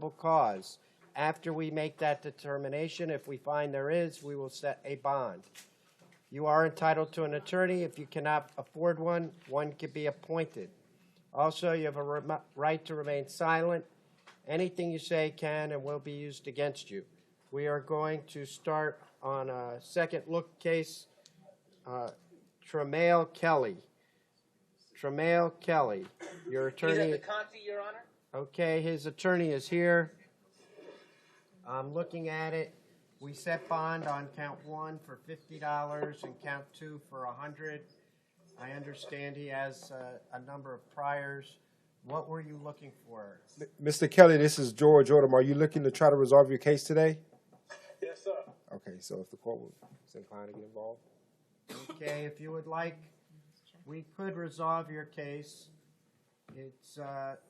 probable cause. After we make that determination, if we find there is, we will set a bond. You are entitled to an attorney. If you cannot afford one, one can be appointed. Also, you have a right to remain silent. Anything you say can and will be used against you. We are going to start on a second look case, Tremail Kelly. Tremail Kelly, your attorney. He's at the Conti, Your Honor. Okay, his attorney is here. I'm looking at it. We set bond on count 1 for $50 and count 2 for $100. I understand he has a number of priors. What were you looking for? Mr. Kelly, this is George Odom. Are you looking to try to resolve your case today? Yes, sir. Okay, so if the court is inclined to get involved. Okay, if you would like, we could resolve your case. It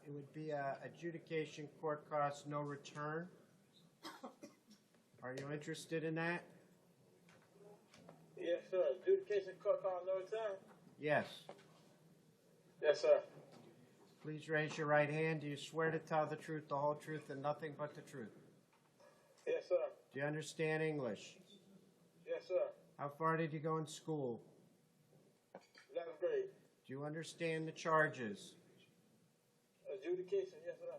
would be a adjudication court costs no return. Are you interested in that? Yes, sir. Adjudication court call no return? Yes. Yes, sir. Please raise your right hand. Do you swear to tell the truth, the whole truth, and nothing but the truth? Yes, sir. Do you understand English? Yes, sir. How far did you go in school? 11th grade. Do you understand the charges? Adjudication, yes, sir.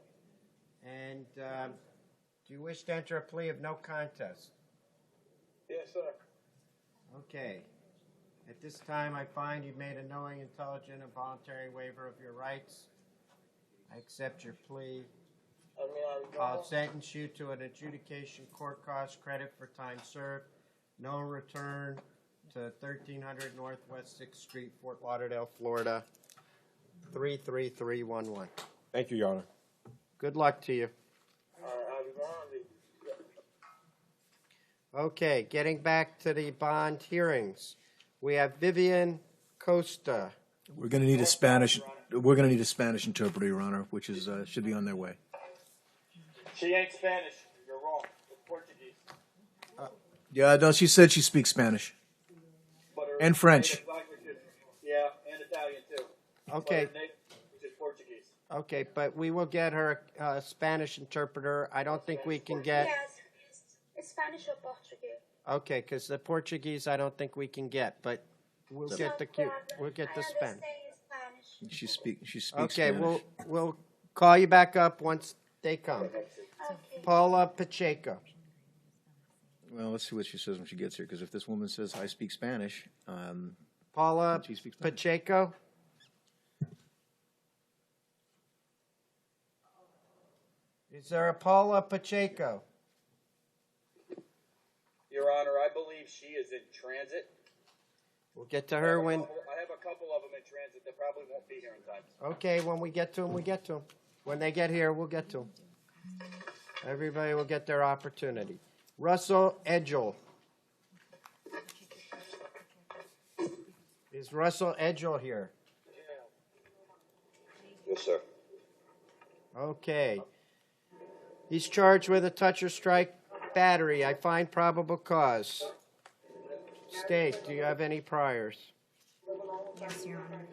And do you wish to enter a plea of no contest? Yes, sir. Okay. At this time, I find you've made a knowing, intelligent, and voluntary waiver of your rights. I accept your plea. I'll sentence you to an adjudication court cost credit for time served, no return, to 1300 Northwest 6th Street, Fort Lauderdale, Florida, 33311. Thank you, Your Honor. Good luck to you. I'll be gone. Okay, getting back to the bond hearings. We have Vivian Costa. We're going to need a Spanish. We're going to need a Spanish interpreter, Your Honor, which is should be on their way. She ain't Spanish. You're wrong. It's Portuguese. Yeah, no, she said she speaks Spanish and French. Yeah, and Italian too. Okay. Which is Portuguese. Okay, but we will get her a Spanish interpreter. I don't think we can get. Yes, it's Spanish or Portuguese. Okay, because the Portuguese I don't think we can get, but we'll get the Spanish. She speaks. Okay, Spanish. we'll call you back up once they come. Okay. Paula Pacheco. Well, let's see what she says when she gets here. Because if this woman says I speak Spanish, Paula she speaks Spanish. Pacheco. Is there a Paula Pacheco? Your Honor, I believe she is in transit. We'll get to her when. I have a couple of them in transit that probably won't be here in time. Okay, when we get to them, we get to them. When they get here, we'll get to them. Everybody will get their opportunity. Russell Edgel. Is Russell Edgel here? Yes, sir. Okay. He's charged with a touch or strike battery. I find probable cause. State, do you have any priors? Yes, Your Honor.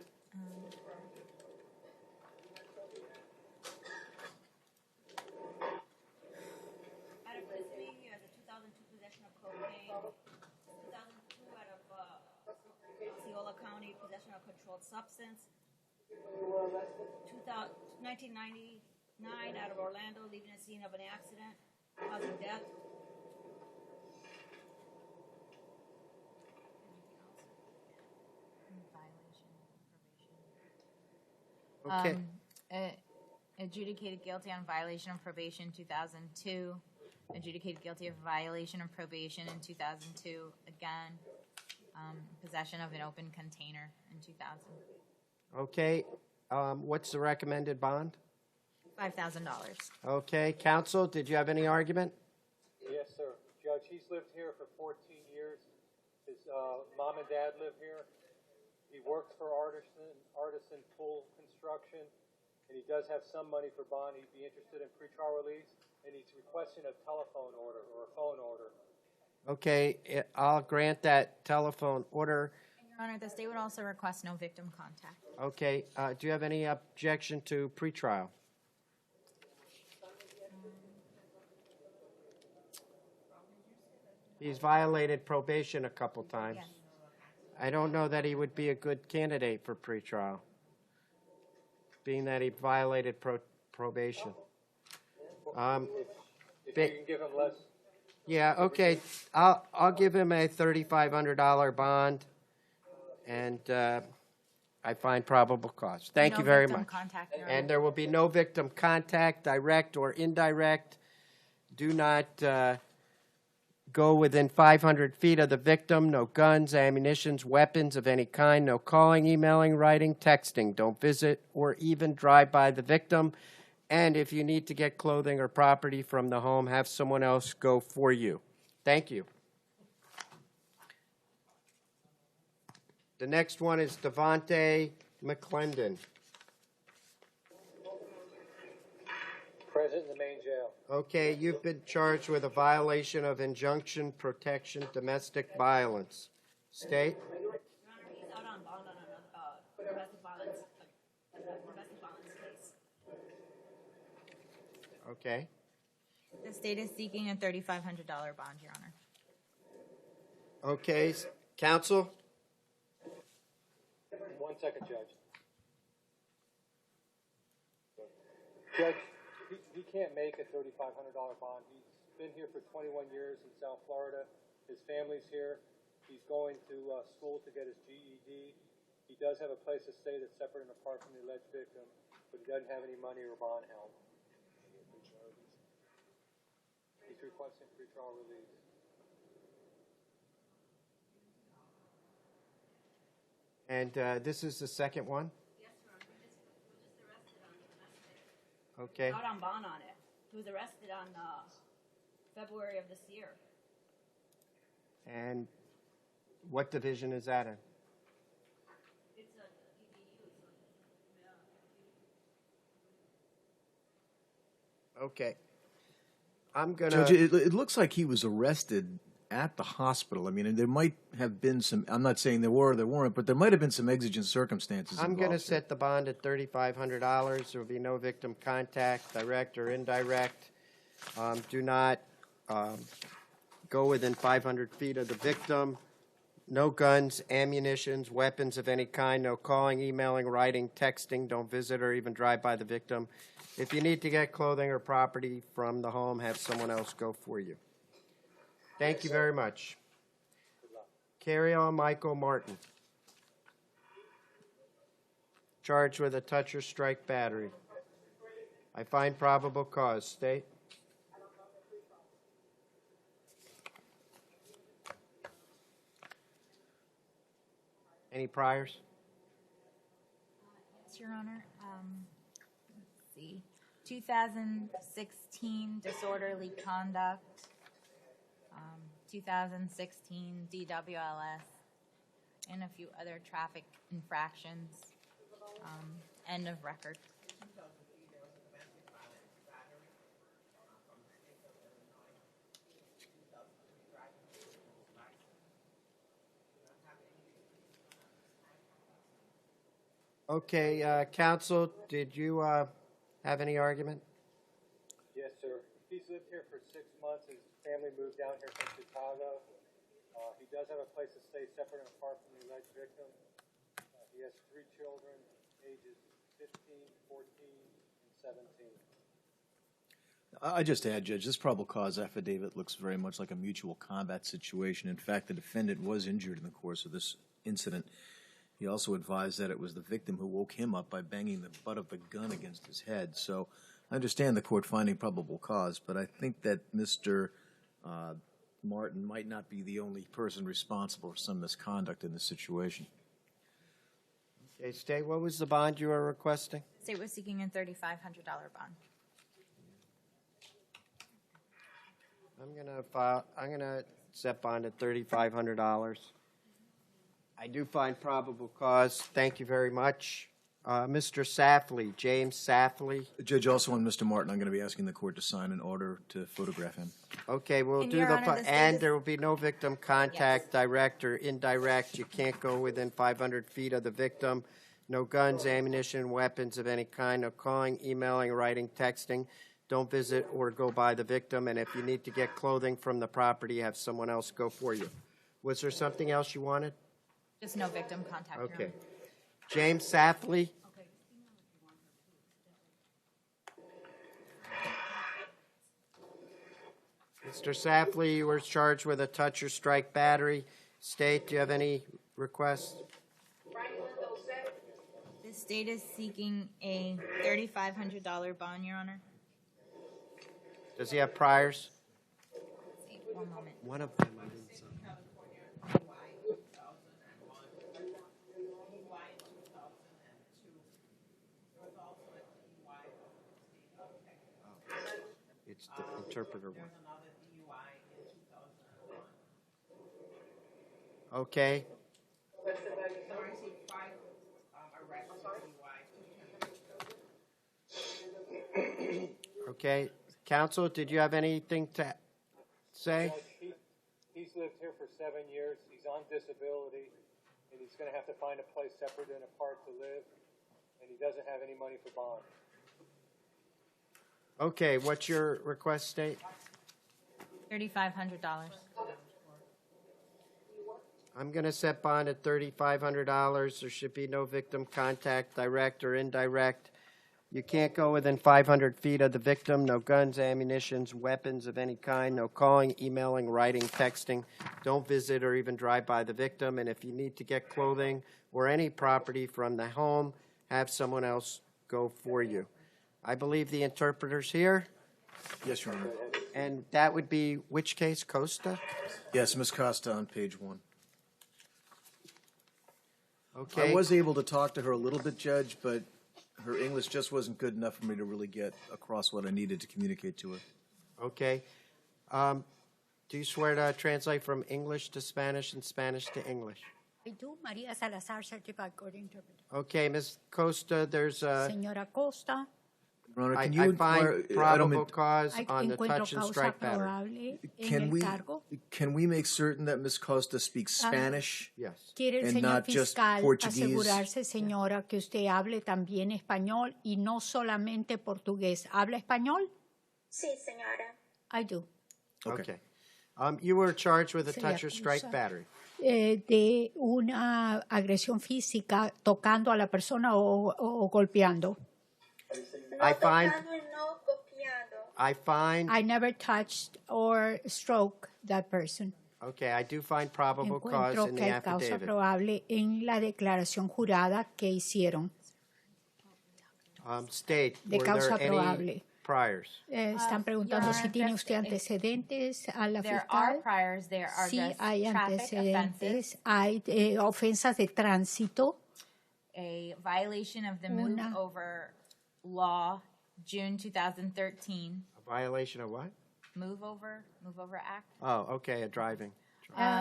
Out of listening, he has a 2002 possession of cocaine, 2002 out of Osceola County possession of controlled substance, 1999 out of Orlando leaving a scene of an accident causing death. Okay. Adjudicated guilty on violation of probation 2002. Adjudicated guilty of violation of probation in 2002. Again, possession of an open container in 2000. Okay. What's the recommended bond? $5,000. Okay. Counsel, did you have any argument? Yes, sir. Judge, he's lived here for 14 years. His mom and dad live here. He works for Artisan Pool Construction, and he does have some money for bond. He'd be interested in pretrial release, and he's requesting a telephone order or a phone order. Okay, I'll grant that telephone order. And Your Honor, the state would also request no victim contact. Okay, do you have any objection to pretrial? He's violated probation a couple times. Yes. I don't know that he would be a good candidate for pretrial, being that he violated probation. If you can give him less, Yeah, okay, I'll give him a $3,500 bond, and I find probable cause. Thank No you very victim much. contact, Your And Honor. there will be no victim contact, direct or indirect. Do not go within 500 feet of the victim. No guns, ammunitions, weapons of any kind. No calling, emailing, writing, texting. Don't visit or even drive by the victim. And if you need to get clothing or property from the home, have someone else go for you. Thank you. The next one is Devontae McClendon. present in the main jail. Okay, you've been charged with a violation of injunction protection domestic violence. State? Your Honor, he's out on bond on a domestic violence case. Okay. The state is seeking a $3,500 bond, Your Honor. Okay, counsel? 1 second, Judge. Judge, he can't make a $3,500 bond. He's been here for 21 years in South Florida. His family's here. He's going to school to get his GED. He does have a place to stay that's separate and apart from the alleged victim, but he doesn't have any money or bond help. He's requesting pretrial release. And this is the second one? Yes, Your Honor, he was just arrested on domestic. Okay. Out on bond on it. He was arrested on February of this year. And what division is that in? It's a EDU, so Okay. I'm gonna. Judge, it looks like he was arrested at the hospital. I mean, and there might have been some. I'm not saying there weren't, but there might have been some exigent circumstances. I'm going to involved here. set the bond at $3,500. There will be no victim contact, direct or indirect. Do not go within 500 feet of the victim. No guns, ammunitions, weapons of any kind. No calling, emailing, writing, texting. Don't visit or even drive by the victim. If you need to get clothing or property from the home, have someone else go for you. Thank you very much. Carry on, Michael Martin. Charged with a touch or strike battery. I find probable cause. State. Any priors? Yes, Your Honor. Let's see. 2016 disorderly conduct. 2016 DWLS, and a few other traffic infractions. End of record. Okay, counsel, did you have any argument? Yes, sir. He's lived here for 6 months. His family moved down here from Chicago. He does have a place to stay separate and apart from the alleged victim. He has 3 children, ages 15, 14, and 17. I just add, Judge, this probable cause affidavit looks very much like a mutual combat situation. In fact, the defendant was injured in the course of this incident. He also advised that it was the victim who woke him up by banging the butt of the gun against his head. So I understand the court finding probable cause, but I think that Mr. Martin might not be the only person responsible for some misconduct in this situation. Okay, State, what was the bond you were requesting? State was seeking a $3,500 bond. I'm gonna set bond at $3,500. I do find probable cause. Thank you very much. Mr. Safley, James Safley. Judge, also on Mr. Martin, I'm going to be asking the court to sign an order to photograph him. Okay, we'll And do Your the, Honor, the state and is- there will be no victim contact, direct or indirect. You can't go within 500 feet of the victim. No guns, ammunition, weapons of any kind. No calling, emailing, writing, texting. Don't visit or go by the victim, and if you need to get clothing from the property, have someone else go for you. Was there something else you wanted? Just no victim contact. Your Okay. Honor. James Safley? Mr. Safley, you were charged with a touch or strike battery. State, do you have any requests? The state is seeking a $3,500 bond, Your Honor. Does he have priors? Let's see, one moment. One of them I didn't sign. It's the interpreter one. Okay. Okay. Counsel, did you have anything to say? He's lived here for 7 years. He's on disability, and he's going to have to find a place separate and apart to live, and he doesn't have any money for bond. Okay, what's your request, State? $3,500. I'm going to set bond at $3,500. There should be no victim contact, direct or indirect. You can't go within 500 feet of the victim. No guns, ammunition, weapons of any kind. No calling, emailing, writing, texting. Don't visit or even drive by the victim. And if you need to get clothing or any property from the home, have someone else go for you. I believe the interpreter's here. Yes, Your Honor. And that would be which case, Costa? Yes, Ms. Costa on page 1. Okay. I was able to talk to her a little bit, Judge, but her English just wasn't good enough for me to really get across what I needed to communicate to her. Okay. Do you swear to translate from English to Spanish and Spanish to English? I do, Maria Salazar, certified court interpreter. Okay, Ms. Costa, there's a, Señora Costa, Your Honor, I can you find I don't probable mean, cause hay- on the encuentro touch and causa strike battery. probable en can el we cargo. can we make certain that Ms. Costa speaks Spanish? Yes. Quiere el and señor not just fiscal Portuguese? asegurarse, señora, que usted hable también español y no solamente portugués. ¿Habla español? Sí, señora. I do. Okay. You were charged with a Se le touch or strike acusa. battery. De una agresión física tocando a la persona o golpeando. No I find- tocando y no copiando. I find, I never touched or stroked that person. okay, I do find probable cause Encuentro in que the hay causa affidavit. probable en la declaración jurada que hicieron. State, De were causa there any probable. priors? Están preguntando Your si Honor, tiene just- usted antecedentes a la There are fiscal. priors, there are Sí just hay traffic antecedentes, offenses, hay ofensas de tránsito, a violation of the Move Una- Over Law, June 2013, A violation of what? Move Over Act. Oh, okay, a driving.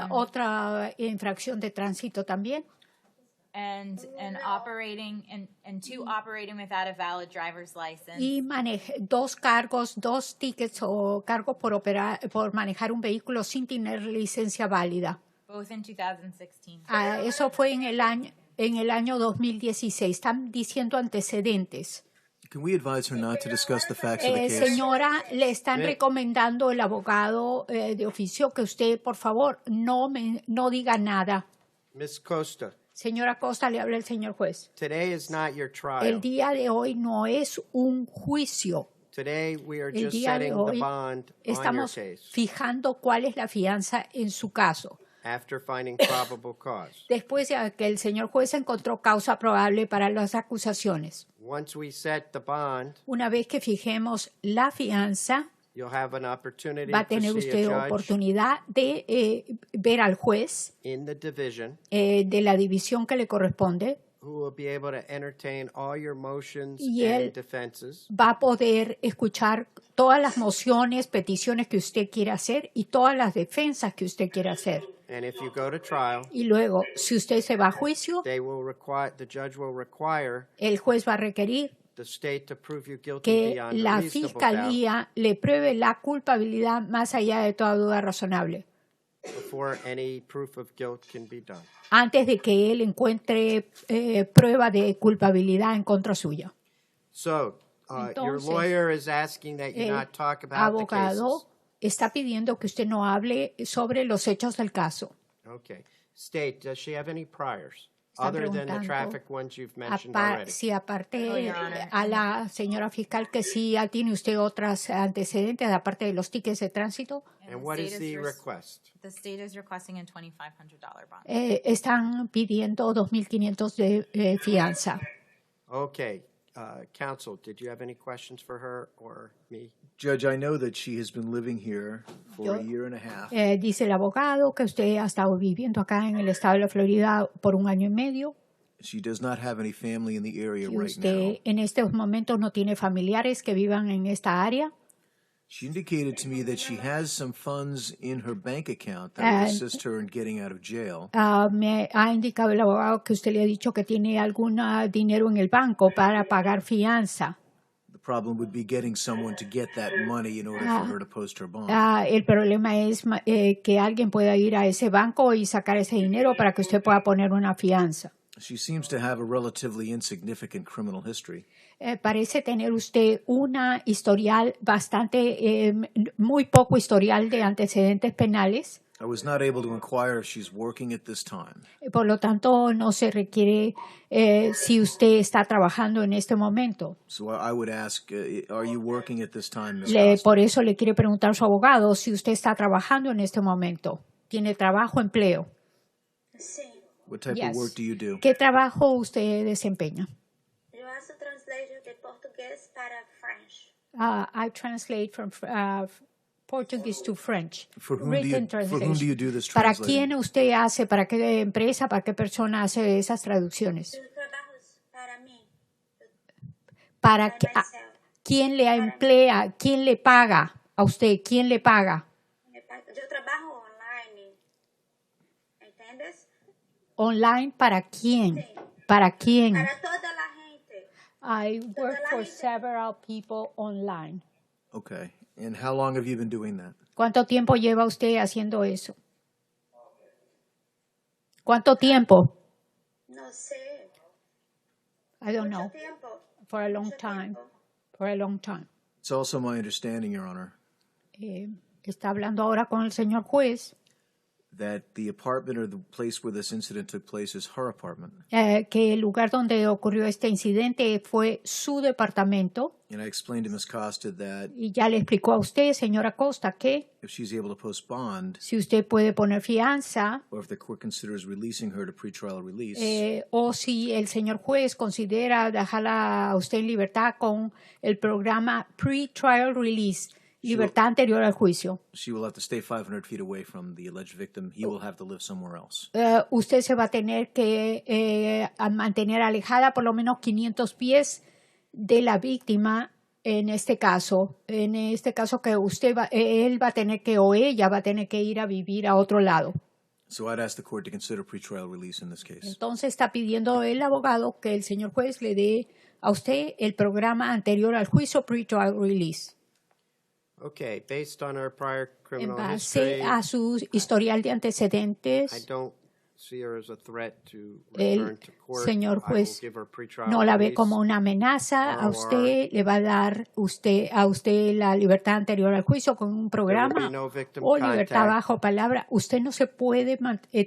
otra infracción de tránsito también, And operating and two operating without a valid driver's license. y dos cargos, dos tickets o cargos por manejar un vehículo sin tener licencia válida. Both in 2016. Eso fue en el año 2016. Están diciendo antecedentes. Can we advise her not to discuss the facts of the case? Señora, le están Bien. recomendando el abogado de oficio que usted, por favor, no diga nada. Ms. Costa, Señora Costa, le habla el señor juez. today is not your El trial. día de hoy no es un juicio. Today, we are El just día de setting the hoy bond on your estamos case fijando cuál es la fianza en su caso. after finding probable cause. Después de que el señor juez encontró causa probable para las acusaciones. Once we set the bond, Una vez que fijemos la fianza, you'll have an opportunity va a to tener see usted a judge oportunidad de ver al juez in the division de la división que le corresponde. who will be able to entertain all your motions Y él- and defenses. Va a poder escuchar todas las mociones, peticiones que usted quiera hacer y todas las defensas que usted quiera hacer. And if you go to trial, Y luego, si usted se va a juicio, the judge will require el juez va a requerir the state to prove you guilty que beyond a la reasonable doubt fiscalía le pruebe la culpabilidad más allá de toda duda razonable, before any proof of guilt can be done. antes de que él encuentre prueba de culpabilidad en contra suya. So, Your Entonces, lawyer is asking that you el not talk about the cases. abogado está pidiendo que usted no hable sobre los hechos del caso. Okay. State, does she have any priors Están other than the preguntando traffic ones you've mentioned already? Si aparte No, Your Honor. a la señora fiscal que sí ya tiene usted otras antecedentes aparte de los tickets de tránsito, And what is the request? The state is requesting a $2,500 bond. están pidiendo 2.500 de fianza. Okay. Counsel, did you have any questions for her or me? Judge, I know that she has been living here for a year and a half. Dice el abogado que usted ha estado viviendo acá en el estado de la Florida por 1 año y medio. She does not have any family in the area Y right usted now. en estos momentos no tiene familiares que vivan en esta área. She indicated to me that she has some funds in her bank account that will assist her in getting out of jail. Me ha indicado el abogado que usted le ha dicho que tiene algún dinero en el banco para pagar fianza. The problem would be getting someone to get that money in order for her to post her bond. El problema es que alguien pueda ir a ese banco y sacar ese dinero para que usted pueda poner una fianza. She seems to have a relatively insignificant criminal history. Parece tener usted una historial bastante, muy poco historial de antecedentes penales. I was not able to inquire if she's working at this time. Por lo tanto, no se requiere si usted está trabajando en este momento. So I would ask, are you working at this time, Ms. Costa? Por eso le quiere preguntar a su abogado si usted está trabajando en este momento. ¿Tiene trabajo, empleo? Sí. What type Yes. of work do you do? ¿Qué trabajo usted desempeña? Eu faço translation de português para French. I translate from Portuguese to French. For whom Written do you do this ¿Para translating? quién usted hace, para qué empresa, para qué persona hace esas traducciones? Eu trabalho para mim. ¿Para Para myself. quién le emplea? ¿Quién le paga a usted? ¿Quién le paga? Eu trabalho online. ¿Entiendes? ¿Online para quién? Sí. ¿Para quién? Para toda la gente. I work for several people online. Okay. And how long have you been doing that? ¿Cuánto tiempo lleva usted haciendo eso? ¿Cuánto tiempo? No sé. I don't Mucho know. tiempo. For a long Mucho time. tiempo. For a long time. It's also my understanding, Your Honor, Está hablando ahora con el señor juez that the apartment or the place where this incident took place is her apartment. que el lugar donde ocurrió este incidente fue su departamento. And I explained to Ms. Costa that Y ya le explicó a usted, señora Costa, que if she's able to post bond, si usted puede poner fianza or if the court considers releasing her to pretrial release, o si el señor juez considera dejarla a usted en libertad con el programa Pre-Trial Release, libertad anterior al juicio, she will have to stay 500 feet away from the alleged victim. He will have to live somewhere else. usted se va a tener que mantener alejada por lo menos 500 pies de la víctima en este caso que él va a tener que o ella va a tener que ir a vivir a otro lado. So I'd ask the court to consider pretrial release in this case. Entonces está pidiendo el abogado que el señor juez le dé a usted el programa anterior al juicio Pre-Trial Release. Okay, based on our prior En criminal base history, a su historial de I antecedentes, don't see her as a threat to el return to court. señor I will juez give her pretrial no la ve release. como una amenaza a ROR. usted, le va a dar a usted la libertad anterior al juicio con un There will be programa no victim o libertad contact, bajo palabra. Usted no se puede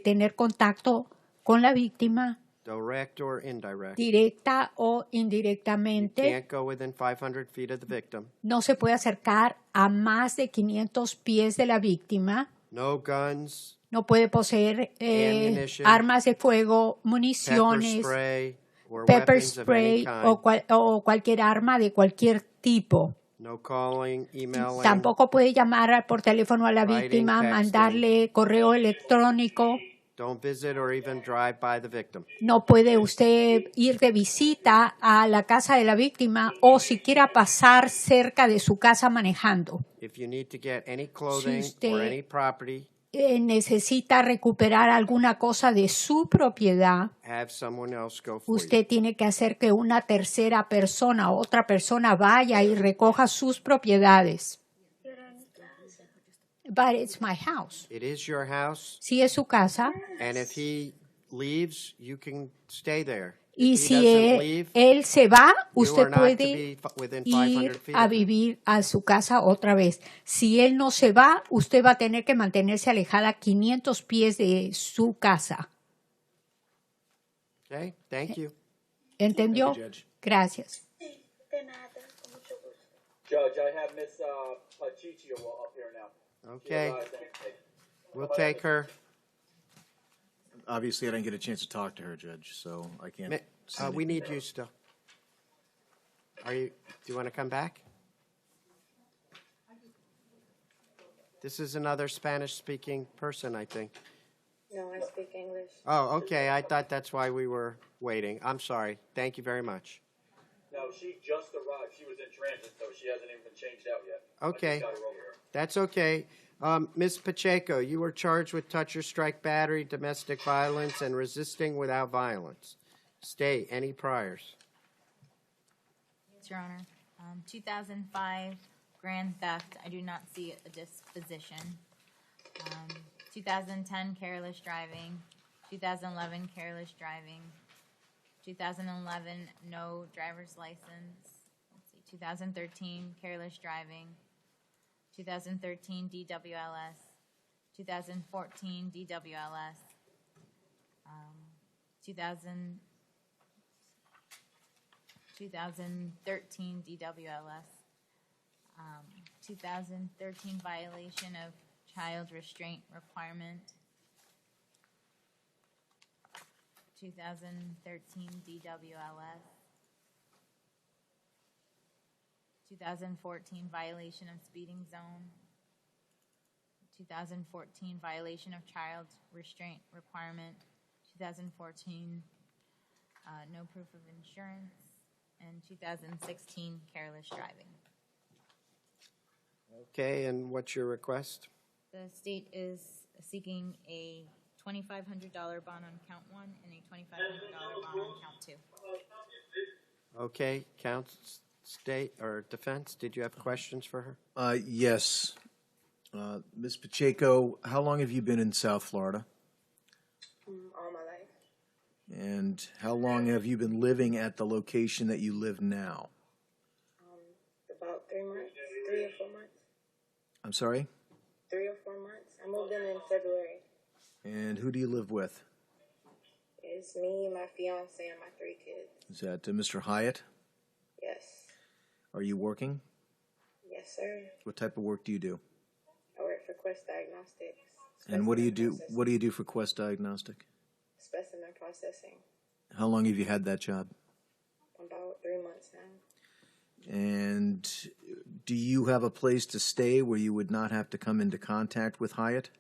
tener contacto con la víctima direct or indirect. directa o You indirectamente. can't go within 500 feet of the victim. No se puede acercar a más de 500 pies de la víctima. No guns, No puede poseer Ammunition, armas de fuego, pepper municiones, spray, or pepper weapons of any spray kind. o cualquier arma de cualquier tipo. No calling, emailing. Tampoco puede llamar por teléfono a la Writing, víctima, texting. mandarle correo electrónico. Don't visit or even drive by the victim. No puede usted ir de visita a la casa de la víctima o siquiera pasar cerca de su casa manejando. If you need to get any clothing usted- or any property, Necesita recuperar alguna cosa de su propiedad, have someone else go for you. usted tiene que hacer que una tercera persona, otra persona vaya y recoja sus propiedades. Era mi casa. But it's my house. It is your house, Si es su casa and if he leaves, you can stay there. Y he si doesn't leave, él se va, you usted are not to puede be within 500 ir feet a of him. vivir a su casa otra vez. Si él no se va, usted va a tener que mantenerse alejada 500 pies de su casa. Okay, thank you. ¿Entendió? Thank you, Judge. Gracias. Sí, de nada, con mucho gusto. Judge, I have Miss Pachichio up here now. Okay, She arrived. we'll take her. Obviously, I didn't get a chance to talk to her, Judge, so I can't. say We anything. need you still. Do you want to come back? This is another Spanish-speaking person, I think. No, I speak English. Oh, okay, I thought that's why we were waiting. I'm sorry. Thank you very much. No, she just arrived. She was in transit, so she hasn't even been changed out yet. Okay. I just got her over here. That's okay. Ms. Pacheco, you were charged with touch or strike battery, domestic violence, and resisting without violence. State, any priors? Yes, Your Honor. 2005 grand theft, I do not see a disposition. 2010 careless driving, 2011 careless driving, 2011 no driver's license. Let's see, 2013 careless driving, 2013 DWLS, 2014 DWLS, 2013 DWLS, 2013 violation of child restraint requirement, 2013 DWLS, 2014 violation of speeding zone, 2014 violation of child restraint requirement, 2014 no proof of insurance, and 2016 careless driving. Okay, and what's your request? The state is seeking a $2,500 bond on count 1 and a $2,500 bond on count 2. Okay, state or defense, did you have questions for her? Yes. Ms. Pacheco, how long have you been in South Florida? All my life. And how long have you been living at the location that you live now? About 3 months, 3 or 4 months. I'm sorry? 3 or 4 months. I moved in February. And who do you live with? It's me, my fiance, and my 3 kids. Is that Mr. Hyatt? Yes. Are you working? Yes, sir. What type of work do you do? I work for Quest Diagnostics. And what do you do? Specimen What do you do for Quest Diagnostic? Specimen processing. How long have you had that job? About 3 months now. And do you have a place to stay where you would not have to come into contact with Hyatt?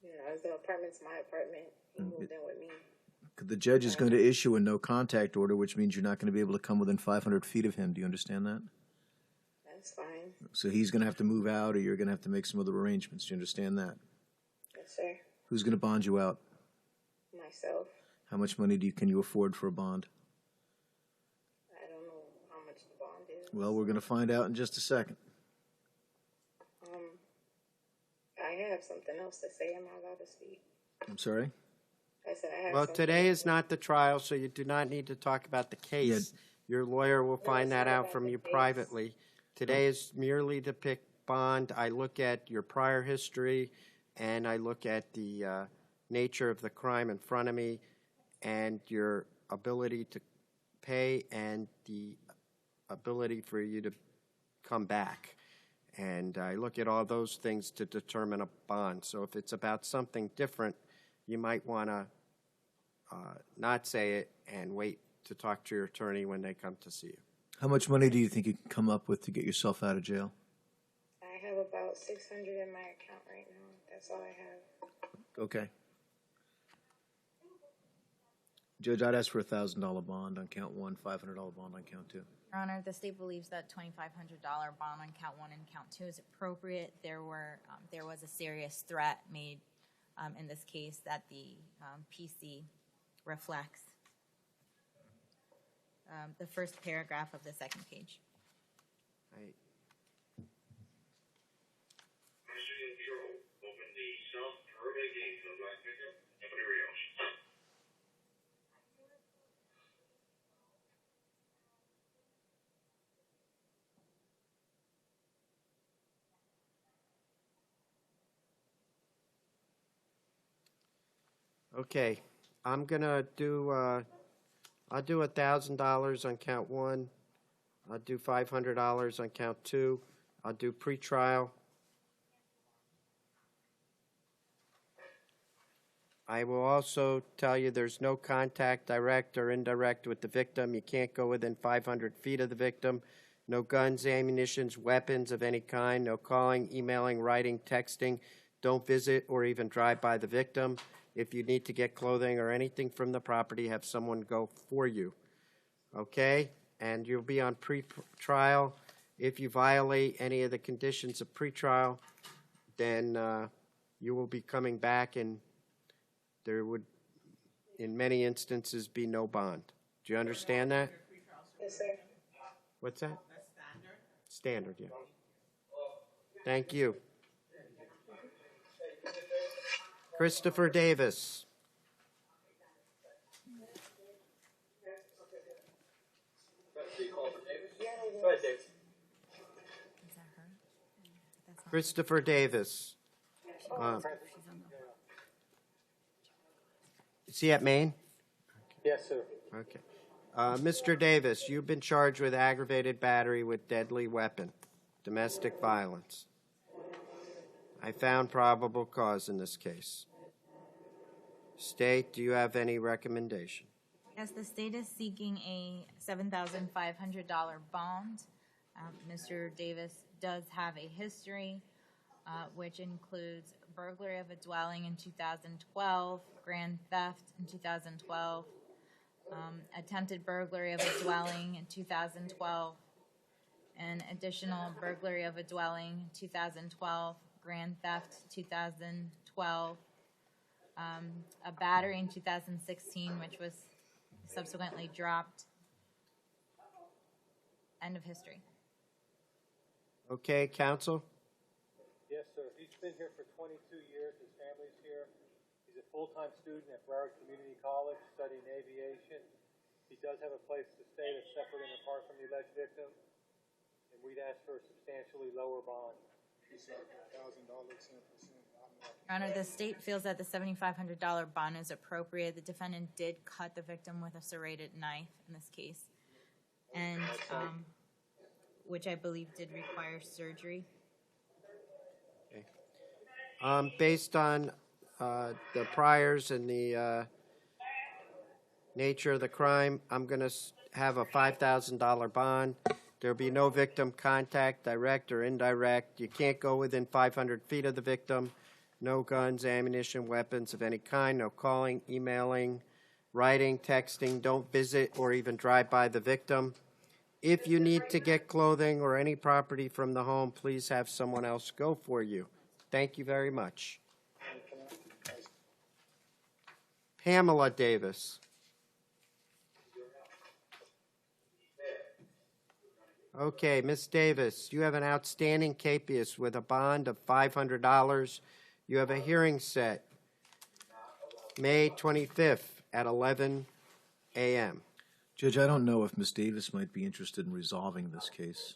You know, the apartment's my apartment. He moved in with me. The judge is going to issue a no contact order, which means you're not going to be able to come within 500 feet of him. Do you understand that? That's fine. So he's going to have to move out, or you're going to have to make some other arrangements. Do you understand that? Yes, sir. Who's going to bond you out? Myself. How much money can you afford for a bond? I don't know how much the bond is. Well, we're going to find out in just a second. I have something else to say. Am I allowed to speak? I'm sorry? I said I have Well, something today is not the trial, so you do not need to talk about the case. Your lawyer will find it's that not out about from the you case. privately. Today is merely to pick bond. I look at your prior history, and I look at the nature of the crime in front of me, and your ability to pay, and the ability for you to come back. And I look at all those things to determine a bond. So if it's about something different, you might want to not say it and wait to talk to your attorney when they come to see you. How much money do you think you can come up with to get yourself out of jail? I have about 600 in my account right now. That's all I have. Okay. Judge, I'd ask for a $1,000 bond on count 1, $500 bond on count 2. Your Honor, the state believes that $2,500 bond on count 1 and count 2 is appropriate. There was a serious threat made in this case that the PC reflects. The first paragraph of the second page. Right. Open the South Pearl gate for the black victim. Anybody else? Okay, I'm gonna do, I'll do $1,000 on count one. I'll do $500 on count two. I'll do pretrial. I will also tell you there's no contact, direct or indirect, with the victim. You can't go within 500 feet of the victim. No guns, ammunitions, weapons of any kind. No calling, emailing, writing, texting. Don't visit or even drive by the victim. If you need to get clothing or anything from the property, have someone go for you. Okay? And you'll be on pre-trial. If you violate any of the conditions of pretrial, then you will be coming back, and there would, in many instances, be no bond. Do you understand that? Yes, sir. What's that? Standard, yeah. Thank you. Christopher Davis. Go ahead, Dave. Is that her? That's not Christopher Davis. Is he at Maine? Yes, sir. Okay. Mr. Davis, you've been charged with aggravated battery with deadly weapon, domestic violence. I found probable cause in this case. State, do you have any recommendation? Yes, the state is seeking a $7,500 bond. Mr. Davis does have a history, which includes burglary of a dwelling in 2012, grand theft in 2012, attempted burglary of a dwelling in 2012, an additional burglary of a dwelling in 2012, grand theft 2012, a battery in 2016, which was subsequently dropped. End of history. Okay, counsel? Yes, sir. He's been here for 22 years. His family's here. He's a full-time student at Broward Community College studying aviation. He does have a place to stay that's separate and apart from the alleged victim, and we'd ask for a substantially lower bond. Your Honor, the state feels that the $7,500 bond is appropriate. The defendant did cut the victim with a serrated knife in this case, and which I believe did require surgery. Based on the priors and the nature of the crime, I'm going to have a $5,000 bond. There'll be no victim contact, direct or indirect. You can't go within 500 feet of the victim. No guns, ammunition, weapons of any kind. No calling, emailing, writing, texting. Don't visit or even drive by the victim. If you need to get clothing or any property from the home, please have someone else go for you. Thank you very much. Pamela Davis. Okay, Ms. Davis, you have an outstanding capias with a bond of $500. You have a hearing set May 25th at 11 a.m. Judge, I don't know if Ms. Davis might be interested in resolving this case.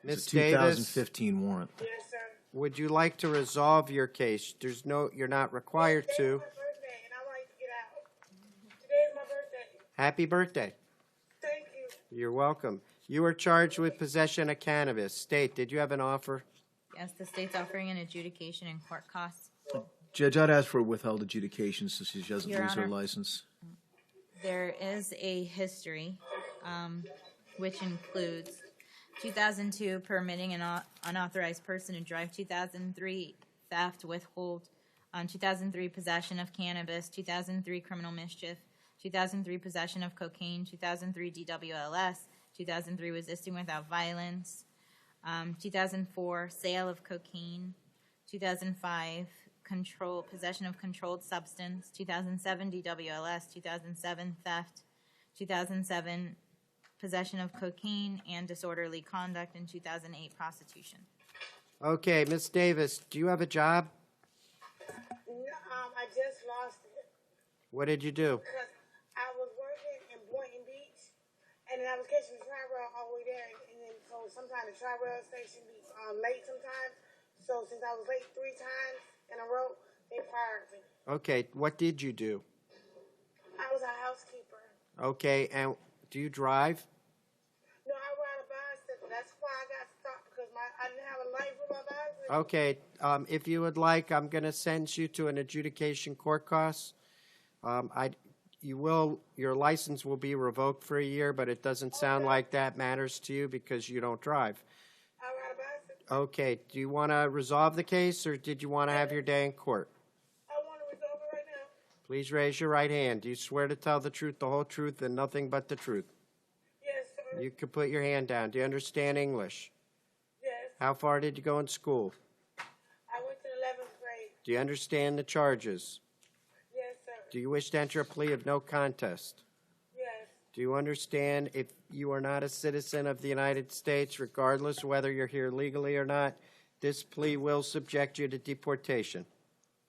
Ms. It's a Davis, 2015 warrant. Yes, sir. would you like to resolve your case? You're not required Today's to. my birthday, and I like to get out. Today's my birthday. Happy birthday. Thank you. You're welcome. You are charged with possession of cannabis. State, did you have an offer? Yes, the state's offering an adjudication and court costs. Judge, I'd ask for a withheld adjudication since she doesn't Your lose her Honor. license. There is a history, which includes 2002 permitting an unauthorized person to drive, 2003 theft, withhold, 2003 possession of cannabis, 2003 criminal mischief, 2003 possession of cocaine, 2003 DWLS, 2003 resisting without violence, 2004 sale of cocaine, 2005 possession of controlled substance, 2007 DWLS, 2007 theft, 2007 possession of cocaine and disorderly conduct, and 2008 prostitution. Okay, Ms. Davis, do you have a job? No, I just lost it What did you do? because I was working in Boynton Beach, and then I was catching the tri-rail all the way there, and then so sometimes the tri-rail station be late sometimes. So since I was late 3 times in a row, they fired photography. Okay, what did you do? I was a housekeeper. Okay, and do you drive? No, I ride a bicycle. That's why I got stopped because I didn't have a light for my bicycle. Okay, if you would like, I'm going to send you to an adjudication court costs. Your license will be revoked for a year, but it doesn't sound like that matters to you because you don't drive. I ride a bicycle. Okay, do you want to resolve the case, or did you want to have your day in court? I want to resolve it right now. Please raise your right hand. Do you swear to tell the truth, the whole truth, and nothing but the truth? Yes, sir. You can put your hand down. Do you understand English? Yes. How far did you go in school? I went to the 11th grade. Do you understand the charges? Yes, sir. Do you wish to enter a plea of no contest? Yes. Do you understand if you are not a citizen of the United States, regardless whether you're here legally or not, this plea will subject you to deportation?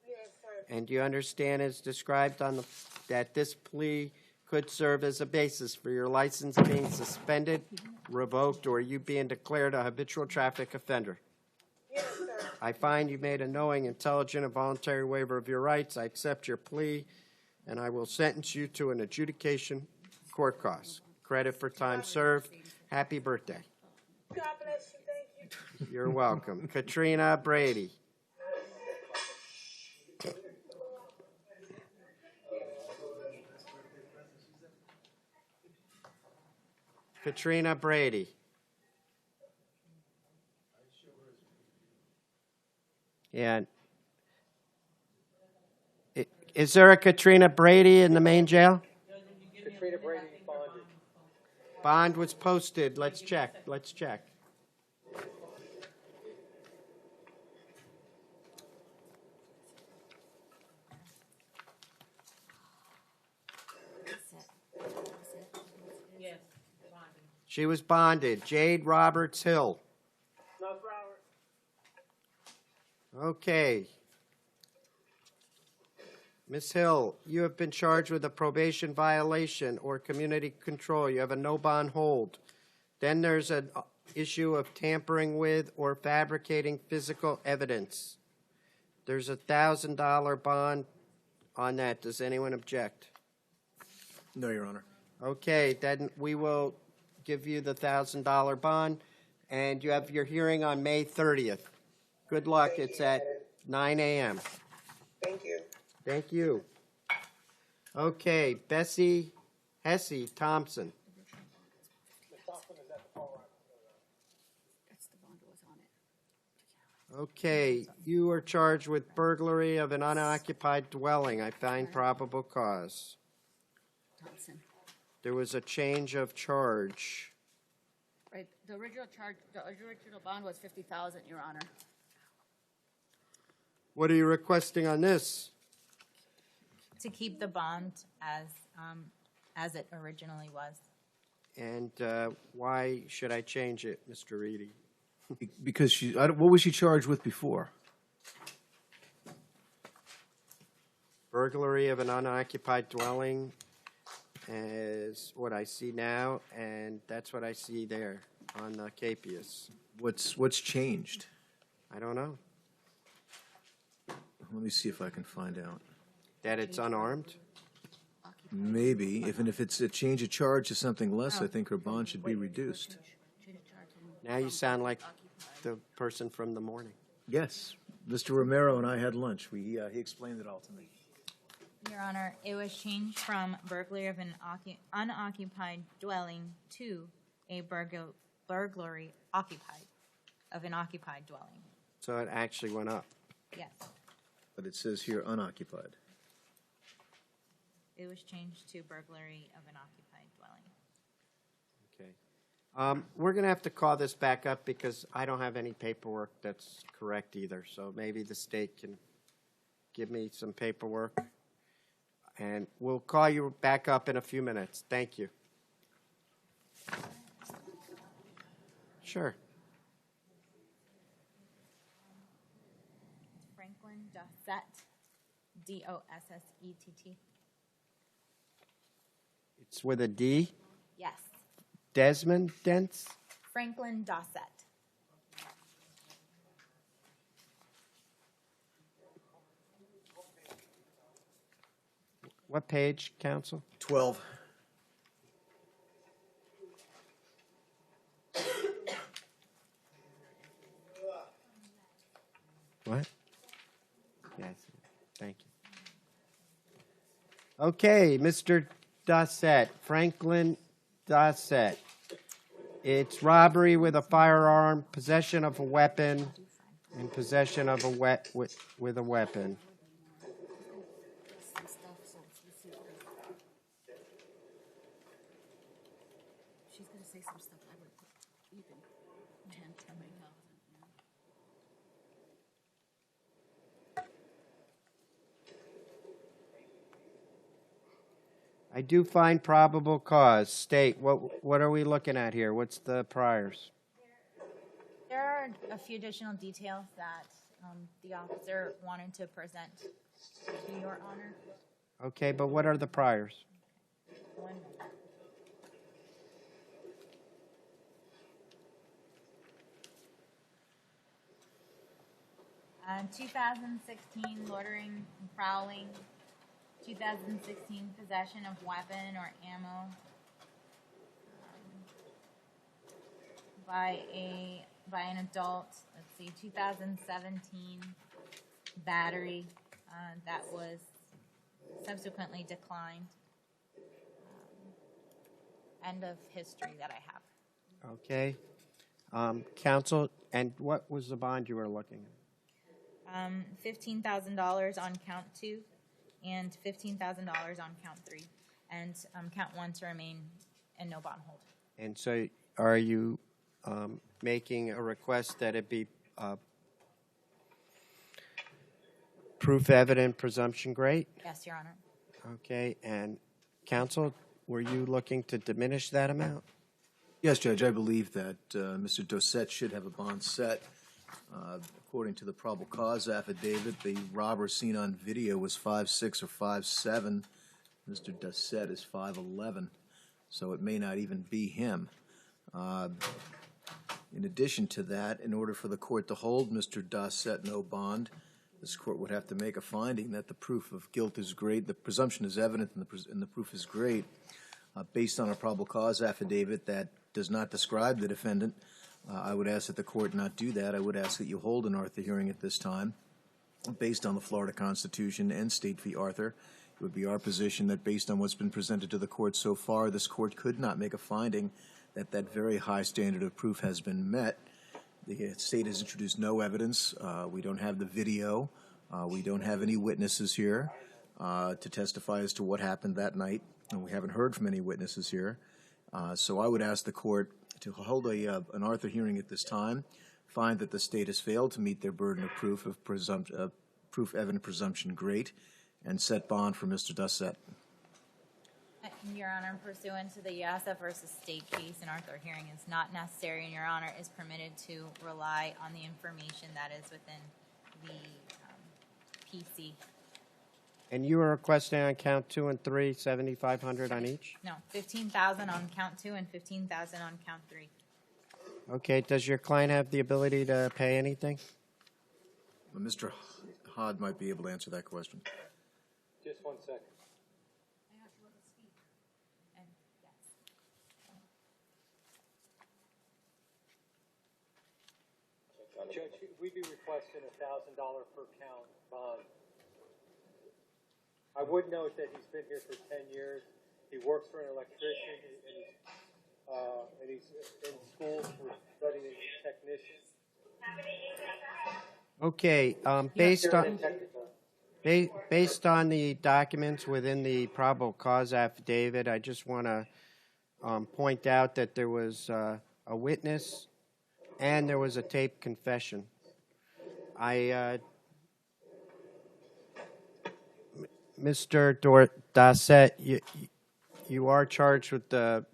Yes, sir. And do you understand as described that this plea could serve as a basis for your license being suspended, revoked, or you being declared a habitual traffic offender? Yes, sir. I find you made a knowing, intelligent, and voluntary waiver of your rights. I accept your plea, and I will sentence you to an adjudication court costs. Credit for time served. Happy birthday. God bless you. Thank you. You're welcome. Katrina Brady. Katrina Brady. And is there a Katrina Brady in the main jail? Katrina Brady bonded. Bond was posted. Let's check. Let's check. She was bonded. Jade Roberts Hill. No, Robert. Okay. Ms. Hill, you have been charged with a probation violation or community control. You have a no bond hold. Then there's an issue of tampering with or fabricating physical evidence. There's a $1,000 bond on that. Does anyone object? No, Your Honor. Okay, then we will give you the $1,000 bond, and you have your hearing on May 30th. Good luck. It's at 9 a.m. Thank you. Thank you. Okay, Bessie Hesse Thompson. Okay, you are charged with burglary of an unoccupied dwelling. I find probable cause. There was a change of charge. Right, the original bond was 50,000, Your Honor. What are you requesting on this? To keep the bond as it originally was. And why should I change it, Mr. Reedy? Because what was she charged with before? Burglary of an unoccupied dwelling is what I see now, and that's what I see there on the capias. What's changed? I don't know. Let me see if I can find out. That it's unarmed? Maybe. If it's a change of charge to something less, I think her bond should be reduced. Now you sound like the person from the morning. Yes. Mr. Romero and I had lunch. He explained it all to me. Your Honor, it was changed from burglary of an unoccupied dwelling to a burglary of an occupied dwelling. So it actually went up. Yes, But it says here unoccupied. it was changed to burglary of an occupied dwelling. Okay. We're going to have to call this back up because I don't have any paperwork that's correct either. So maybe the state can give me some paperwork. And we'll call you back up in a few minutes. Thank you. Sure. Franklin Dossett, Dossett. It's with a D. Yes, Desmond Dents. Franklin Dossett. What page, counsel? 12. What? Yes, thank you. Okay, Mr. Dossett, Franklin Dossett. It's robbery with a firearm, possession of a weapon, and possession of a with a weapon. Some stuff, so let's see what she's gonna say some stuff. I would put even 10, 20,000. I do find probable cause. State, what are we looking at here? What's the priors? There are a few additional details that the officer wanted to present to your honor. Okay, but what are the priors? One moment. 2016 loitering and prowling, 2016 possession of weapon or ammo by an adult. Let's see, 2017 battery that was subsequently declined. End of history that I have. Okay. Counsel, and what was the bond you were looking at? $15,000 on count 2 and $15,000 on count 3, and count 1 to remain in no bond hold. And so are you making a request that it be proof evident presumption great? Yes, Your Honor. Okay, and counsel, were you looking to diminish that amount? Yes, Judge, I believe that Mr. Dossett should have a bond set. According to the probable cause affidavit, the robber seen on video was 5'6" or 5'7". Mr. Dossett is 5'11", so it may not even be him. In addition to that, in order for the court to hold Mr. Dossett no bond, this court would have to make a finding that the proof of guilt is great, the presumption is evident, and the proof is great, based on a probable cause affidavit that does not describe the defendant. I would ask that the court not do that. I would ask that you hold an Arthur hearing at this time, based on the Florida Constitution and State v. Arthur. It would be our position that based on what's been presented to the court so far, this court could not make a finding that that very high standard of proof has been met. The state has introduced no evidence. We don't have the video. We don't have any witnesses here to testify as to what happened that night, and we haven't heard from any witnesses here. So I would ask the court to hold an Arthur hearing at this time, find that the state has failed to meet their burden of proof of proof evident presumption great, and set bond for Mr. Dossett. Your Honor, pursuant to the Yassa versus State case, an Arthur hearing is not necessary, and Your Honor is permitted to rely on the information that is within the PC. And you were requesting on count 2 and 3, 7,500 on each? No, 15,000 on count 2 and 15,000 on count 3. Okay, does your client have the ability to pay anything? Well, Mr. Hod might be able to answer that question. Just 1 second. And yes. Judge, we'd be requesting $1,000 per count bond. I would note that he's been here for 10 years. He works for an electrician, and he's in school for studying as a technician. Okay, based on the documents within the probable cause affidavit, I just want to point out that there was a witness and there was a taped confession. Mr. Dossett, you are charged with the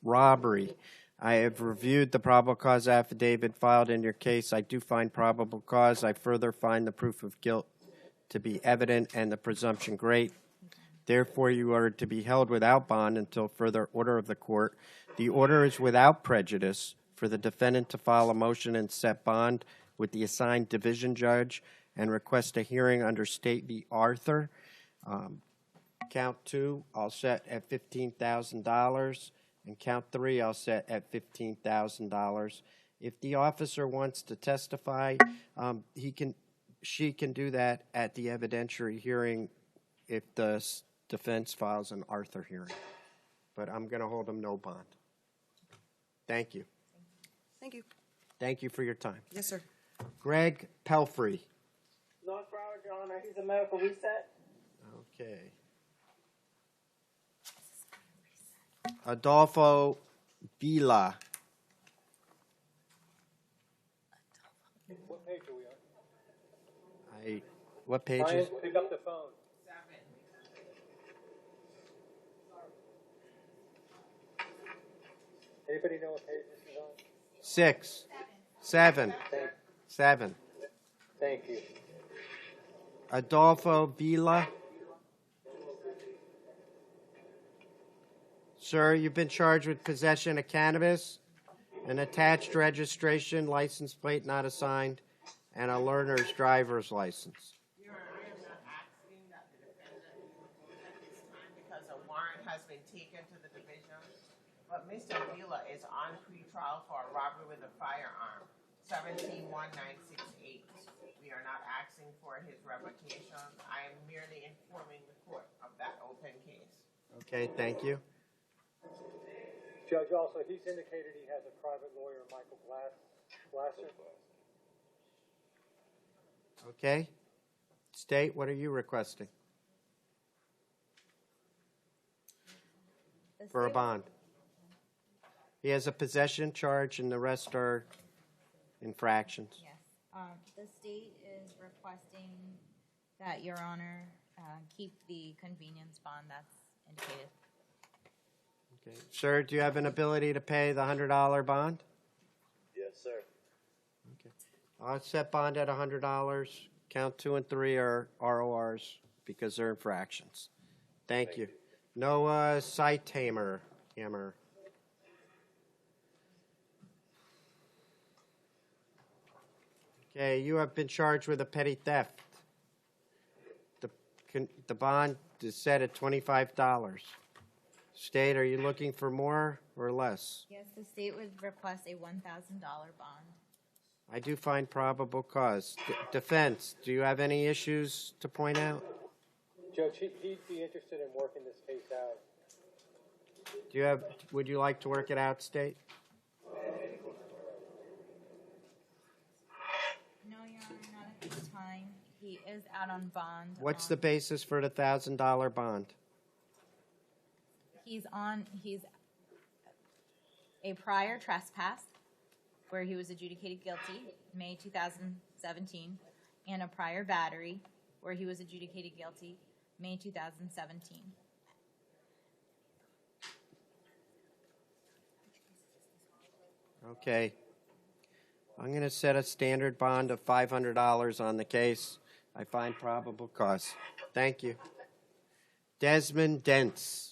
robbery. I have reviewed the probable cause affidavit filed in your case. I do find probable cause. I further find the proof of guilt to be evident and the presumption great. Therefore, you are to be held without bond until further order of the court. The order is without prejudice for the defendant to file a motion and set bond with the assigned division judge and request a hearing under State v. Arthur. count 2, I'll set at $15,000, and count 3, I'll set at $15,000. If the officer wants to testify, she can do that at the evidentiary hearing if the defense files an Arthur hearing. But I'm going to hold him no bond. Thank you. Thank you. Thank you for your time. Yes, sir. Greg Pelfrey. North Broward, Your Honor, he's a medical reset. Okay. Adolfo Vila. What page are we on? What page Brian, is? pick up the phone. Anybody know what page this is on? 6. 7. 7. Thank you. Adolfo Vila. Sir, you've been charged with possession of cannabis, an attached registration, license plate not assigned, and a learner's driver's license. Your Honor, I am not asking that the defendant will at this time because a warrant has been taken to the division. But Mr. Vila is on pretrial for a robbery with a firearm, 171968. We are not asking for his revocation. I am merely informing the court of that open case. Okay, thank you. Judge, also, he's indicated he has a private lawyer, Michael Glasser. Okay. State, what are you requesting? For a bond. He has a possession charge and the rest are infractions. Yes. The state is requesting that Your Honor keep the convenience bond that's indicated. Okay. Sir, do you have an ability to pay the $100 bond? Yes, sir. Okay. I'll set bond at $100. Count 2 and 3 are RORs because they're infractions. Thank you. Noah Sighthammer. Okay, you have been charged with a petty theft. The bond is set at $25. State, are you looking for more or less? Yes, the state would request a $1,000 bond. I do find probable cause. Defense, do you have any issues to point out? Judge, he'd be interested in working this case out. Would you like to work it out, State? No, Your Honor, not at this time. He is out on bond. What's the basis for the $1,000 bond? He's a prior trespass where he was adjudicated guilty, May 2017, and a prior battery where he was adjudicated guilty, May 2017. Okay. I'm going to set a standard bond of $500 on the case. I find probable cause. Thank you. Desmond Dents.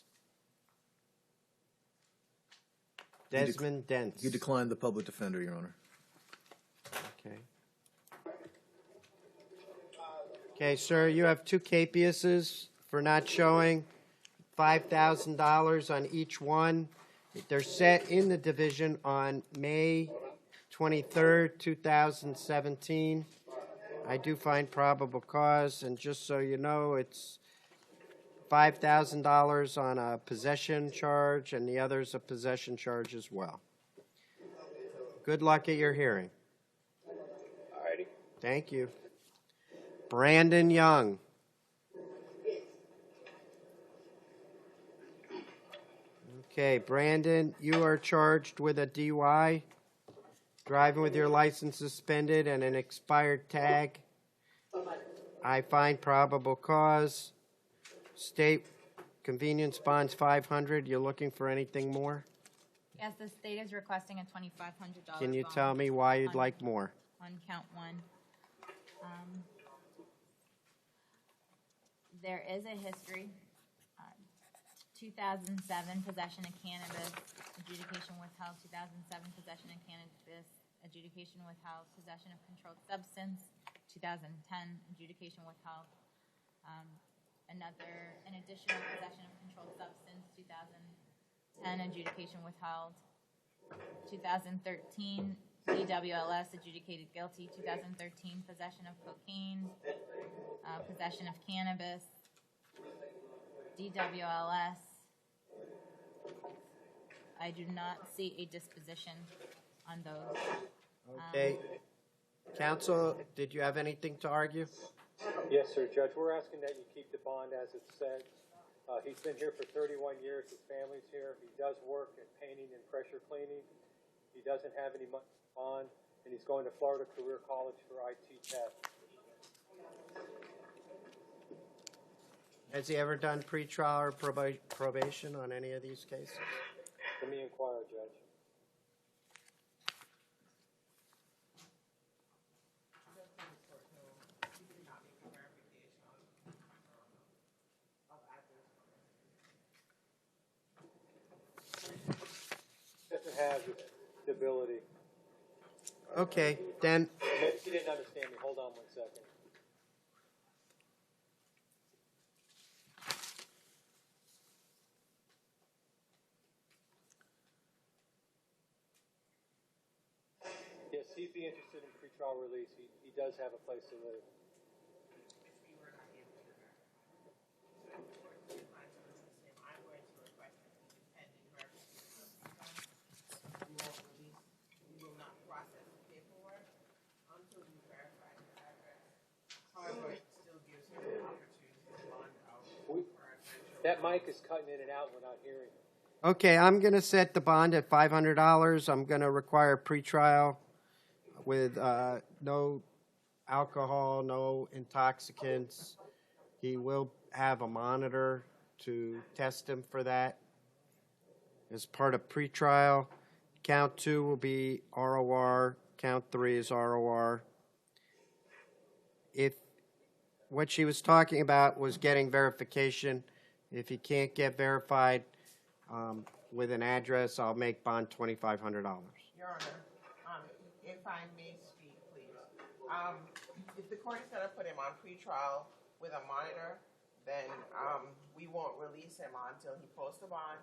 Desmond Dents. You declined the public defender, Your Honor. Okay. Okay, sir, you have 2 capiases for not showing, $5,000 on each one. They're set in the division on May 23rd, 2017. I do find probable cause, and just so you know, it's $5,000 on a possession charge, and the other's a possession charge as well. Good luck at your hearing. Alrighty. Thank you. Brandon Young. Okay, Brandon, you are charged with a DUI, driving with your license suspended and an expired tag. I find probable cause. State convenience bonds $500. You're looking for anything more? Yes, the state is requesting a $2,500 Can you bond tell me why you'd like more? on count 1. There is a history. 2007 possession of cannabis, adjudication withheld. 2007 possession of cannabis, adjudication withheld. Possession of controlled substance. 2010 adjudication withheld. an additional possession of controlled substance, 2010 adjudication withheld. 2013 DWLS adjudicated guilty. 2013 possession of cocaine, possession of cannabis. DWLS. I do not see a disposition on those. Okay. Counsel, did you have anything to argue? Yes, sir, Judge. We're asking that you keep the bond as it's set. He's been here for 31 years. His family's here. He does work in painting and pressure cleaning. He doesn't have any bond, and he's going to Florida Career College for IT tech. Has he ever done pretrial or probation on any of these cases? Let me inquire, Judge. Doesn't have the ability. Okay, then, Maybe he didn't understand me. Hold on 1 second. Yes, he'd be interested in pretrial release. He does have a place to live. That mic is cutting in and out. We're not hearing. okay, I'm going to set the bond at $500. I'm going to require pretrial with no alcohol, no intoxicants. He will have a monitor to test him for that. As part of pretrial, count 2 will be ROR, count 3 is ROR. If what she was talking about was getting verification, if he can't get verified with an address, I'll make bond $2,500. Your Honor, if I may speak, please. If the court is going to put him on pretrial with a monitor, then we won't release him until he posts the bond,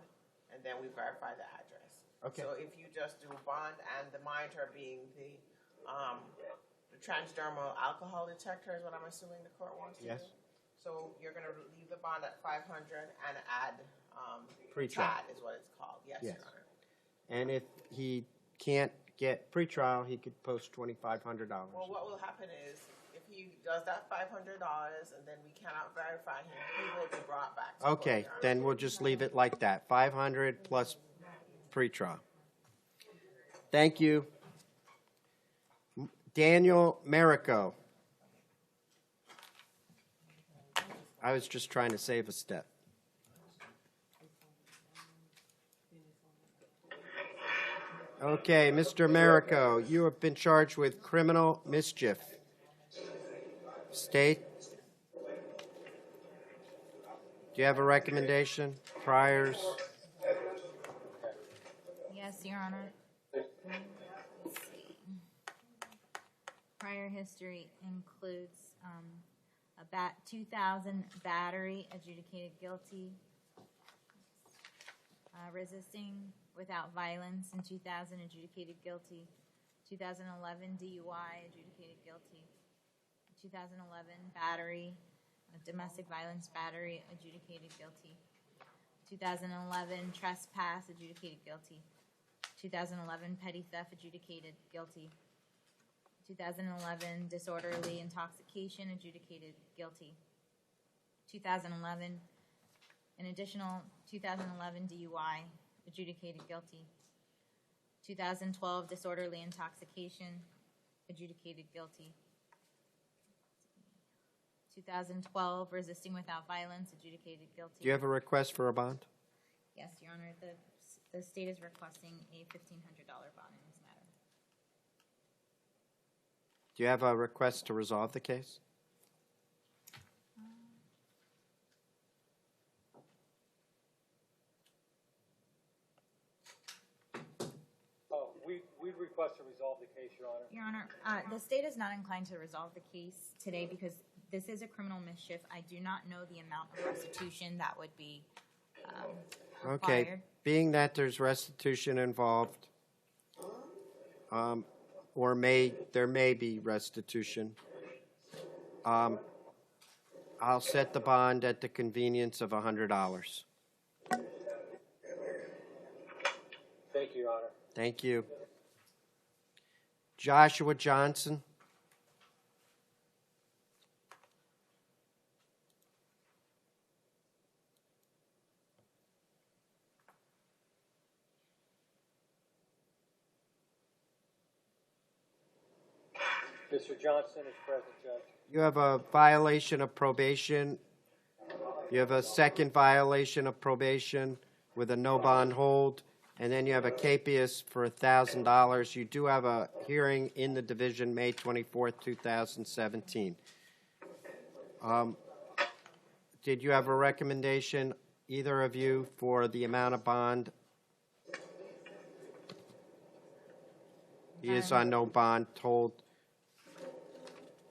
and then we verify the address. Okay. So if you just do bond and the monitor being the transdermal alcohol detector is what I'm assuming the court wants to do? Yes. So you're going to leave the bond at $500 and add Pretrial. TAD is what it's called. Yes, Yes. Your Honor. And if he can't get pretrial, he could post $2,500. Well, what will happen is if he does that $500 and then we cannot verify him, he will be brought back. To Okay, court, Your Honor. then we'll just leave it like that, 500 plus pretrial. Thank you. Daniel Marico. I was just trying to save a step. Okay, Mr. Marico, you have been charged with criminal mischief. State? Do you have a recommendation? Priors? Yes, Your Honor. Let's see. Prior history includes a 2000 battery adjudicated guilty, resisting without violence in 2000 adjudicated guilty, 2011 DUI adjudicated guilty, 2011 battery, domestic violence battery adjudicated guilty, 2011 trespass adjudicated guilty, 2011 petty theft adjudicated guilty, 2011 disorderly intoxication adjudicated guilty, 2011 an additional 2011 DUI adjudicated guilty, 2012 disorderly intoxication adjudicated guilty, 2012 resisting without violence adjudicated guilty. Do you have a request for a bond? Yes, Your Honor. The state is requesting a $1,500 bond in this matter. Do you have a request to resolve the case? We'd request to resolve the case, Your Honor. Your Honor, the state is not inclined to resolve the case today because this is a criminal mischief. I do not know the amount of restitution that would be Okay, required. being that there's restitution involved, or there may be restitution, I'll set the bond at the convenience of $100. Thank you, Your Honor. Thank you. Joshua Johnson. Mr. Johnson is present, Judge. You have a violation of probation. You have a second violation of probation with a no bond hold, and then you have a capias for $1,000. You do have a hearing in the division May 24th, 2017. Did you have a recommendation, either of you, for the amount of bond? He is on no bond hold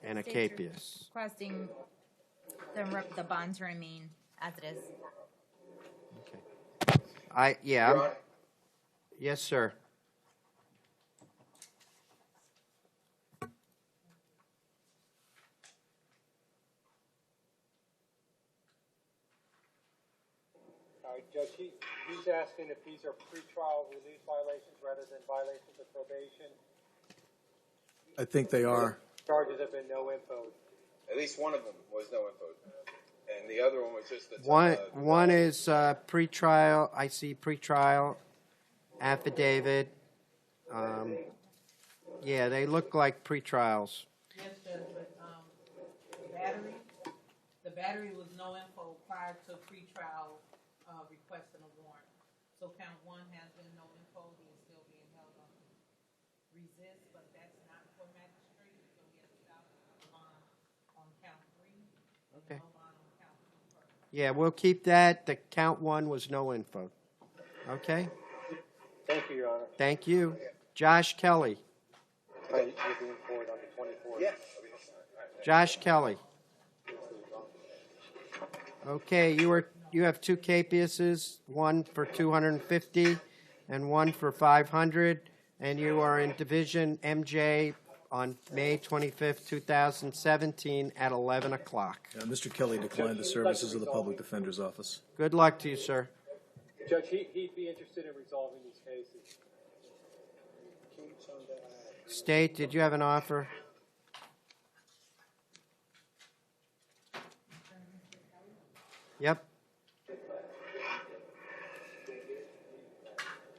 and a State's capias. Requesting the bond to remain as it is. Yeah. Your Honor, Yes, sir. All right, Judge, he's asking if these are pretrial release violations rather than violations of probation. I think they are. Charges have been no info. At least one of them was no info, and the other one was just the One is pretrial. I see pretrial affidavit. Yeah, they look like pretrials. Yes, Judge, but the battery was no info prior to pretrial requesting a warrant. So count one has been no info, he is still being held on resist, but that's not for magistrate, so he has a bond on count 3. Okay. No bond on count 2 first. Yeah, we'll keep that. The count one was no info. Okay? Thank you, Your Honor. Thank you. Josh Kelly. You're being forwarded on the 24th. Yes. Josh Kelly. Okay, you have two capiases, one for 250 and one for 500, and you are in Division MJ on May 25th, 2017 at 11 o'clock. Mr. Kelly declined the services of the Public Defender's Office. Good luck to you, sir. Judge, he'd be interested in resolving these cases. State, did you have an offer? Yep.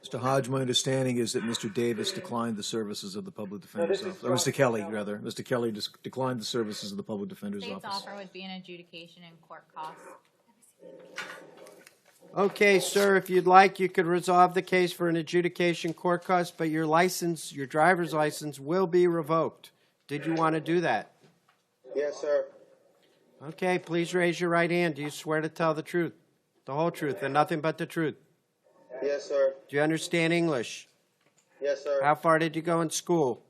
Mr. Hodge, my understanding is that Mr. Davis declined the services of the Public Defender's Office. Or Mr. Kelly, rather. Mr. Kelly declined the services of the Public Defender's State's Office. offer would be an adjudication and court costs. Okay, sir, if you'd like, you could resolve the case for an adjudication court cost, but your license, your driver's license, will be revoked. Did you want to do that? Yes, sir. Okay, please raise your right hand. Do you swear to tell the truth, the whole truth, and nothing but the truth? Yes, sir. Do you understand English? Yes, sir. How far did you go in school?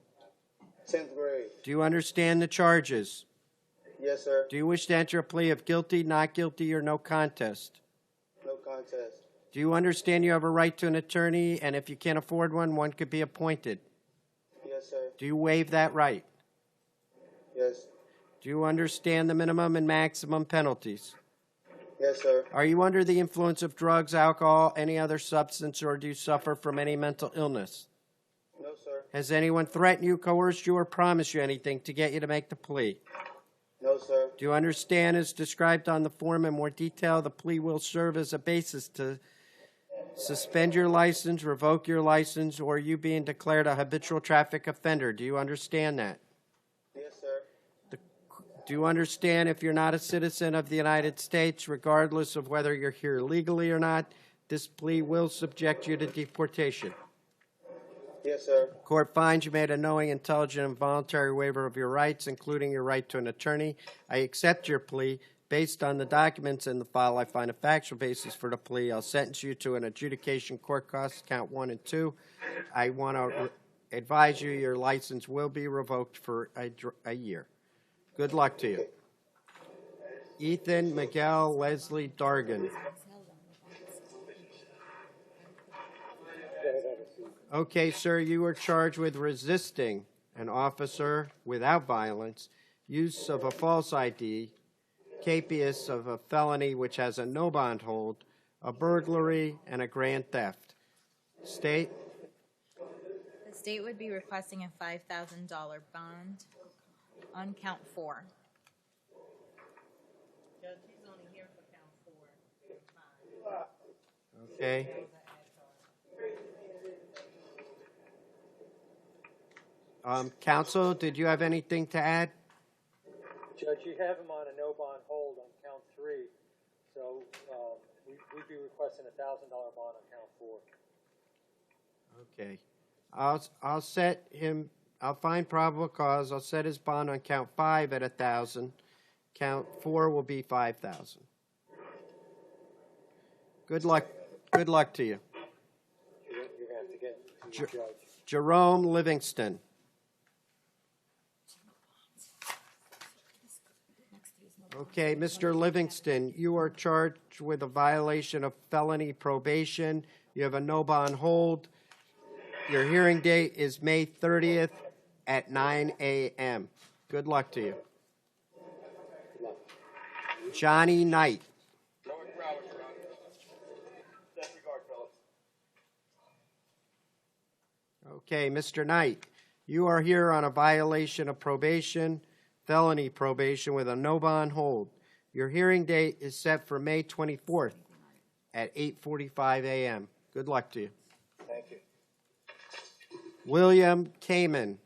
10th grade. Do you understand the charges? Yes, sir. Do you wish to enter a plea of guilty, not guilty, or no contest? No contest. Do you understand you have a right to an attorney, and if you can't afford one, one could be appointed? Yes, sir. Do you waive that right? Yes. Do you understand the minimum and maximum penalties? Yes, sir. Are you under the influence of drugs, alcohol, any other substance, or do you suffer from any mental illness? No, sir. Has anyone threatened you, coerced you, or promised you anything to get you to make the plea? No, sir. Do you understand, as described on the form in more detail, the plea will serve as a basis to suspend your license, revoke your license, or you being declared a habitual traffic offender? Do you understand that? Yes, sir. Do you understand if you're not a citizen of the United States, regardless of whether you're here legally or not, this plea will subject you to deportation? Yes, sir. Court finds you made a knowing, intelligent, and voluntary waiver of your rights, including your right to an attorney. I accept your plea. Based on the documents in the file, I find a factual basis for the plea. I'll sentence you to an adjudication court costs, count 1 and 2. I want to advise you your license will be revoked for a year. Good luck to you. Ethan Miguel Leslie Dargan. Okay, sir, you were charged with resisting an officer without violence, use of a false ID, capias of a felony which has a no bond hold, a burglary, and a grand theft. State? The state would be requesting a $5,000 bond on count 4. Judge, he's only here for count 4 and 5. Okay. Counsel, did you have anything to add? Judge, you have him on a no bond hold on count 3, so we'd be requesting a $1,000 bond on count 4. Okay. I'll set him, I'll find probable cause. I'll set his bond on count 5 at 1,000. Count 4 will be 5,000. Good luck. Good luck to you. You're going to have to get to the judge. Jerome Livingston. Okay, Mr. Livingston, you are charged with a violation of felony probation. You have a no bond hold. Your hearing date is May 30th at 9 a.m. Good luck to you. Johnny Knight. Okay, Mr. Knight, you are here on a violation of probation, felony probation with a no bond hold. Your hearing date is set for May 24th at 8:45 a.m. Good luck to you. Thank you. William Kamen.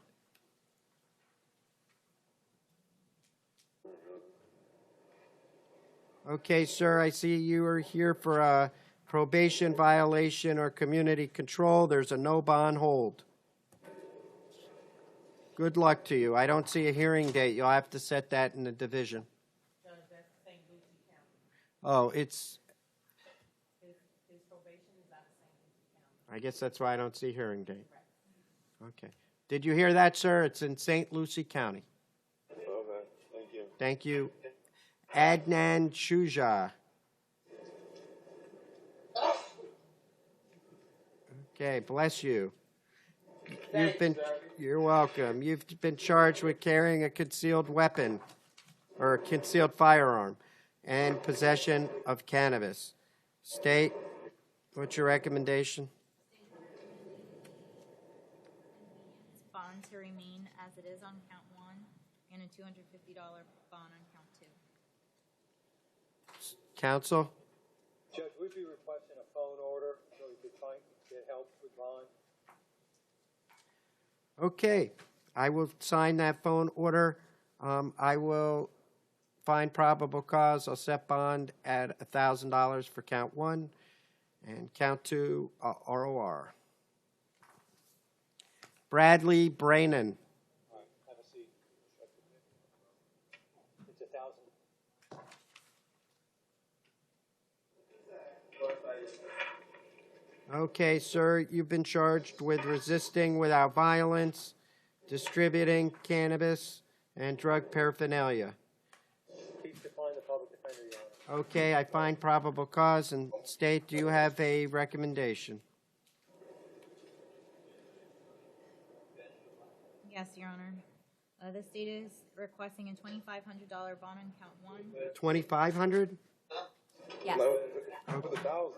Okay, sir, I see you are here for a probation violation or community control. There's a no bond hold. Good luck to you. I don't see a hearing date. You'll have to set that in the division. Judge, that's St. Lucie County. Oh, it's, His probation is out of St. Lucie County. I guess that's why I don't see hearing date. Okay. Did you hear that, sir? It's in St. Lucie County. Okay, thank you. Thank you. Adnan Shuja. Okay, bless you. You're welcome. You've been charged with carrying a concealed weapon or a concealed firearm and possession of cannabis. State, what's your recommendation? Bond to remain as it is on count 1 and a $250 bond on count 2. Counsel? Judge, we'd be requesting a phone order so we could try and get help with bond. Okay, I will sign that phone order. I will find probable cause. I'll set bond at $1,000 for count 1 and count 2 ROR. Bradley Brannon. All right, have a seat. It's 1,000. Okay, sir, you've been charged with resisting without violence, distributing cannabis, and drug paraphernalia. Please decline the public defender, Your Honor. Okay, I find probable cause. And State, do you have a recommendation? Yes, Your Honor. The state is requesting a $2,500 bond on count 1. 2,500? Yes. For the 1,000.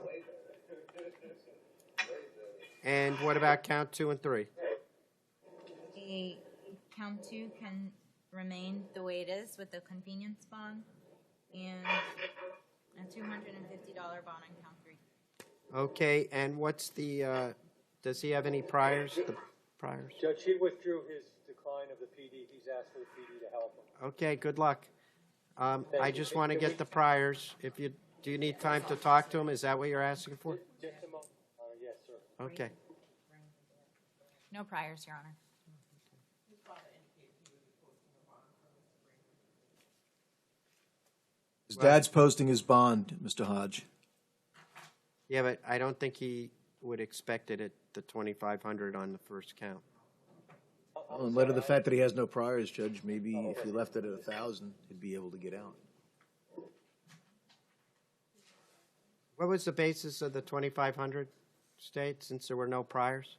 And what about count 2 and 3? Count 2 can remain the way it is with the convenience bond and a $250 bond on count 3. Okay, and what's the, does he have any priors? The priors? Judge, he withdrew his decline of the PD. He's asked for the PD to help him. Okay, good luck. I just want to get the priors. If you, do you need time to talk to him? Is that what you're asking for? Just a moment. Yes, sir. Okay. No priors, Your Honor. His dad's posting his bond, Mr. Hodge. Yeah, but I don't think he would expect it at the 2,500 on the first count. Well, in light of the fact that he has no priors, Judge, maybe if he left it at 1,000, he'd be able to get out. What was the basis of the 2,500 state, since there were no priors?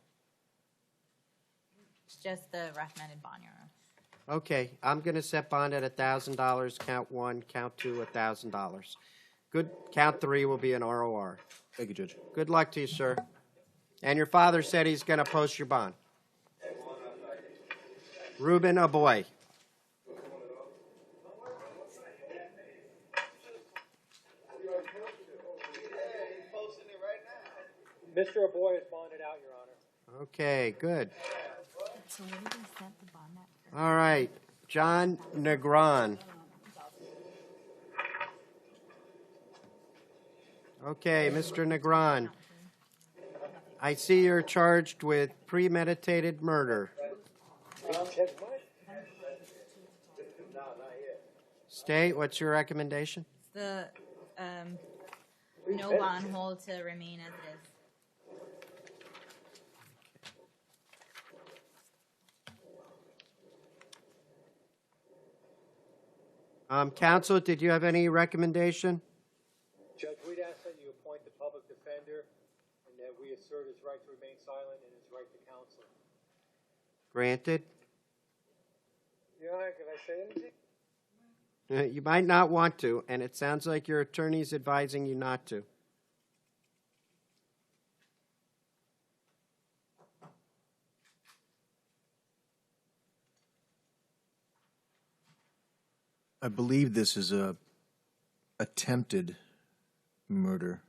It's just the recommended bond, Your Honor. Okay, I'm going to set bond at $1,000, count one, count two, $1,000. Good, count three will be an ROR. Thank you, Judge. Good luck to you, sir. And your father said he's going to post your bond. Ruben Aboy. Mr. Aboy is bonded out, Your Honor. Okay, good. So what did we set the bond at? All right, John Negron. Okay, Mr. Negron. I see you're charged with premeditated murder. State, what's your recommendation? The no bond hold to remain as it is. Counsel, did you have any recommendation? Judge, we'd ask that you appoint the public defender and that we assert his right to remain silent and his right to counsel. Granted. Your Honor, can I say anything? You might not want to, and it sounds like your attorney's advising you not to. I believe this is a attempted murder.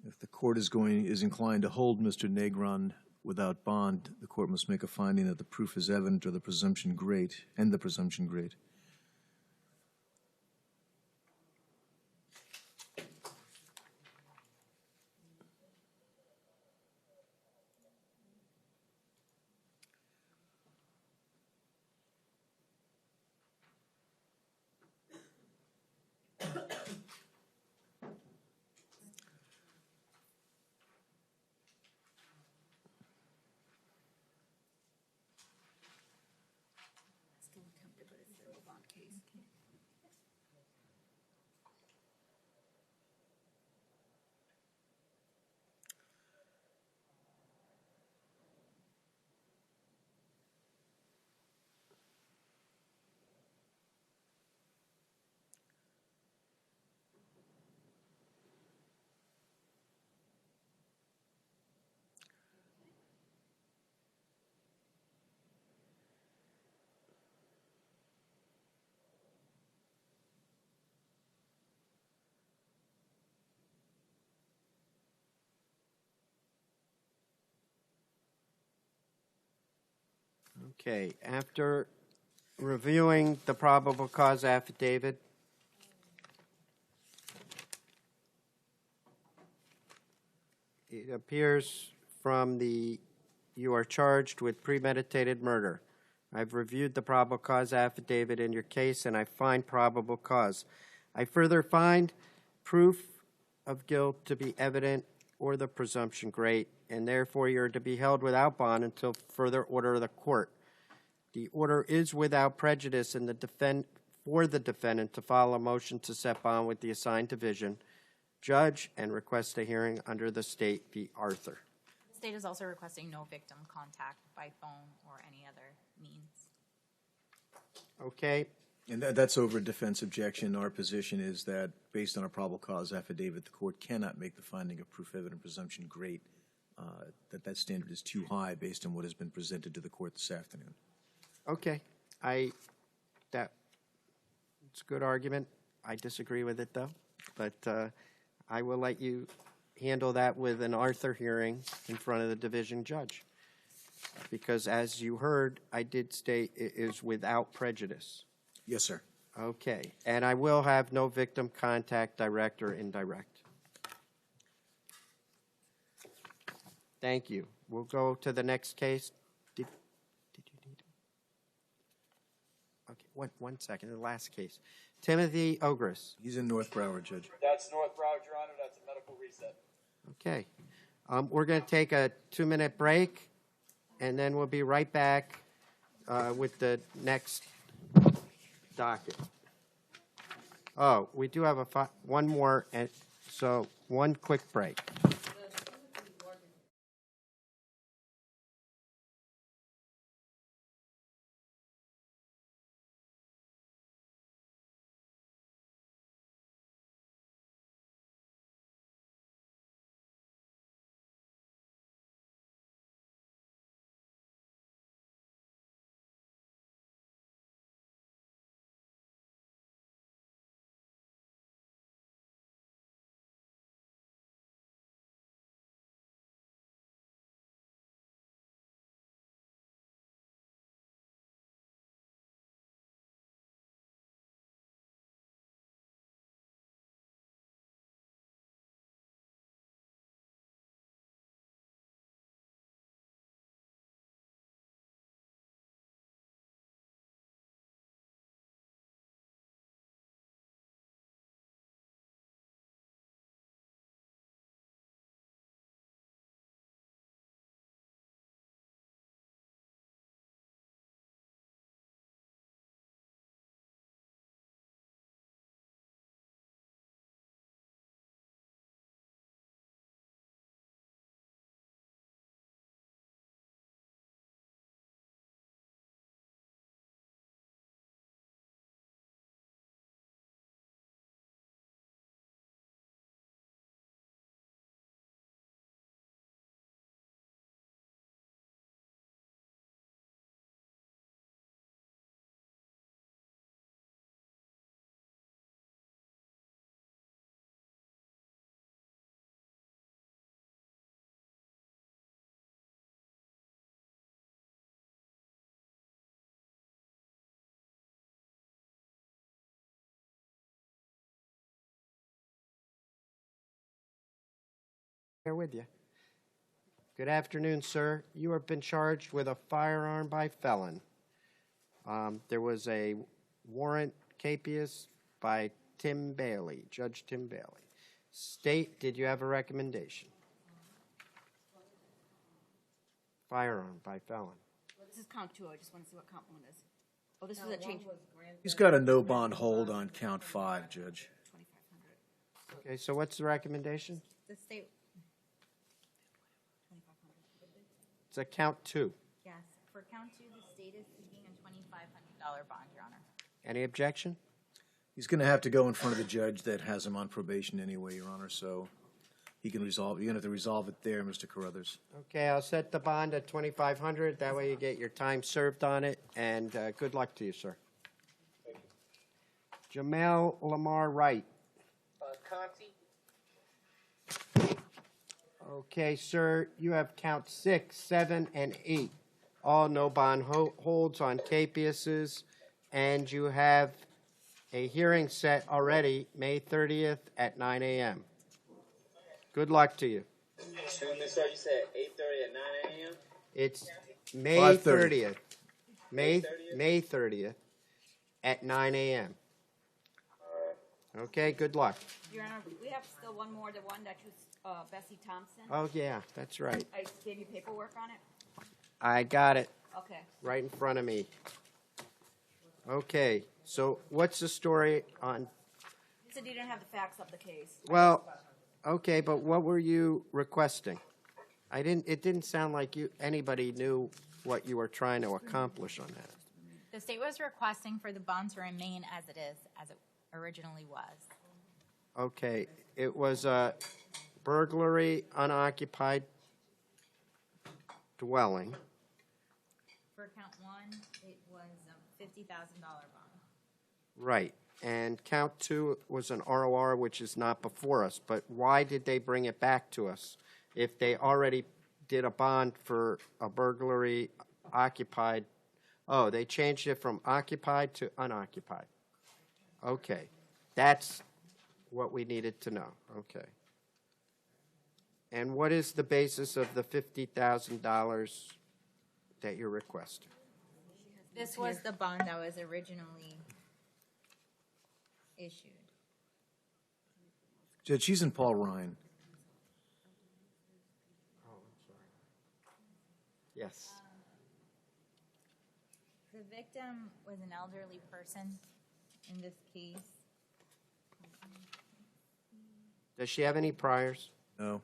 If the court is inclined to hold Mr. Negron without bond, the court must make a finding that the proof is evident or the presumption great, and the presumption great. Still attempted, but it's still a bond case. Okay, after reviewing the probable cause affidavit, it appears from you are charged with premeditated murder. I've reviewed the probable cause affidavit in your case, and I find probable cause. I further find proof of guilt to be evident or the presumption great, and therefore you're to be held without bond until further order of the court. The order is without prejudice in for the defendant to file a motion to set bond with the assigned division judge and request a hearing under the State v. Arthur. The state is also requesting no victim contact by phone or any other means. Okay. And that's over a defense objection. Our position is that, based on a probable cause affidavit, the court cannot make the finding of proof evident presumption great, that standard is too high based on what has been presented to the court this afternoon. Okay. It's a good argument. I disagree with it, though. But I will let you handle that with an Arthur hearing in front of the division judge. Because as you heard, I did state it is without prejudice. Yes, sir. Okay. And I will have no victim contact, direct or indirect. Thank you. We'll go to the next case. Did you need to? Okay, one second. The last case. Timothy Ogris. He's in North Broward, Judge. That's North Broward, Your Honor. That's a medical reset. Okay. We're going to take a 2-minute break, and then we'll be right back with the next docket. Oh, we do have one more, and so one quick break. Here with you. Good afternoon, sir. You have been charged with a firearm by felon. There was a warrant capias by Tim Bailey, Judge Tim Bailey. State, did you have a recommendation? Firearm by felon. Well, this is count 2. I just want to see what count 1 is. Oh, this was a change. He's got a no bond hold on count 5, Judge. 2,500. Okay, so what's the recommendation? The state, 2,500. It's a count 2. yes, for count 2, the state is seeking a $2,500 bond, Your Honor. Any objection? He's going to have to go in front of the judge that has him on probation anyway, Your Honor, so he can resolve. You're going to have to resolve it there, Mr. Carruthers. Okay, I'll set the bond at $2,500. That way you get your time served on it, and good luck to you, sir. Jamel Lamar Wright. Conti? Okay, sir, you have count 6, 7, and 8. All no bond holds on capiases, and you have a hearing set already, May 30th at 9 a.m. Good luck to you. Excuse me, sir, you said 8:30 at 9 a.m.? It's May 5:30. 30th. May 30th at 9 a.m. Okay, good luck. Your Honor, we have still one more, the one that was Bessie Thompson. Oh, yeah, that's right. I gave you paperwork on it. I got it Okay. right in front of me. Okay, so what's the story on, You said you didn't have the facts of the case. well, okay, but what were you requesting? It didn't sound like anybody knew what you were trying to accomplish on that. The state was requesting for the bond to remain as it is, as it originally was. Okay, it was a burglary, unoccupied dwelling. For count 1, it was a $50,000 bond. Right, and count 2 was an ROR, which is not before us, but why did they bring it back to us if they already did a bond for a burglary occupied? Oh, they changed it from occupied to unoccupied. Okay, that's what we needed to know, okay. And what is the basis of the $50,000 that you're requesting? This was the bond that was originally issued. Judge, she's in Paul Ryan. Oh, I'm sorry. Yes. The victim was an elderly person in this case. Does she have any priors? No.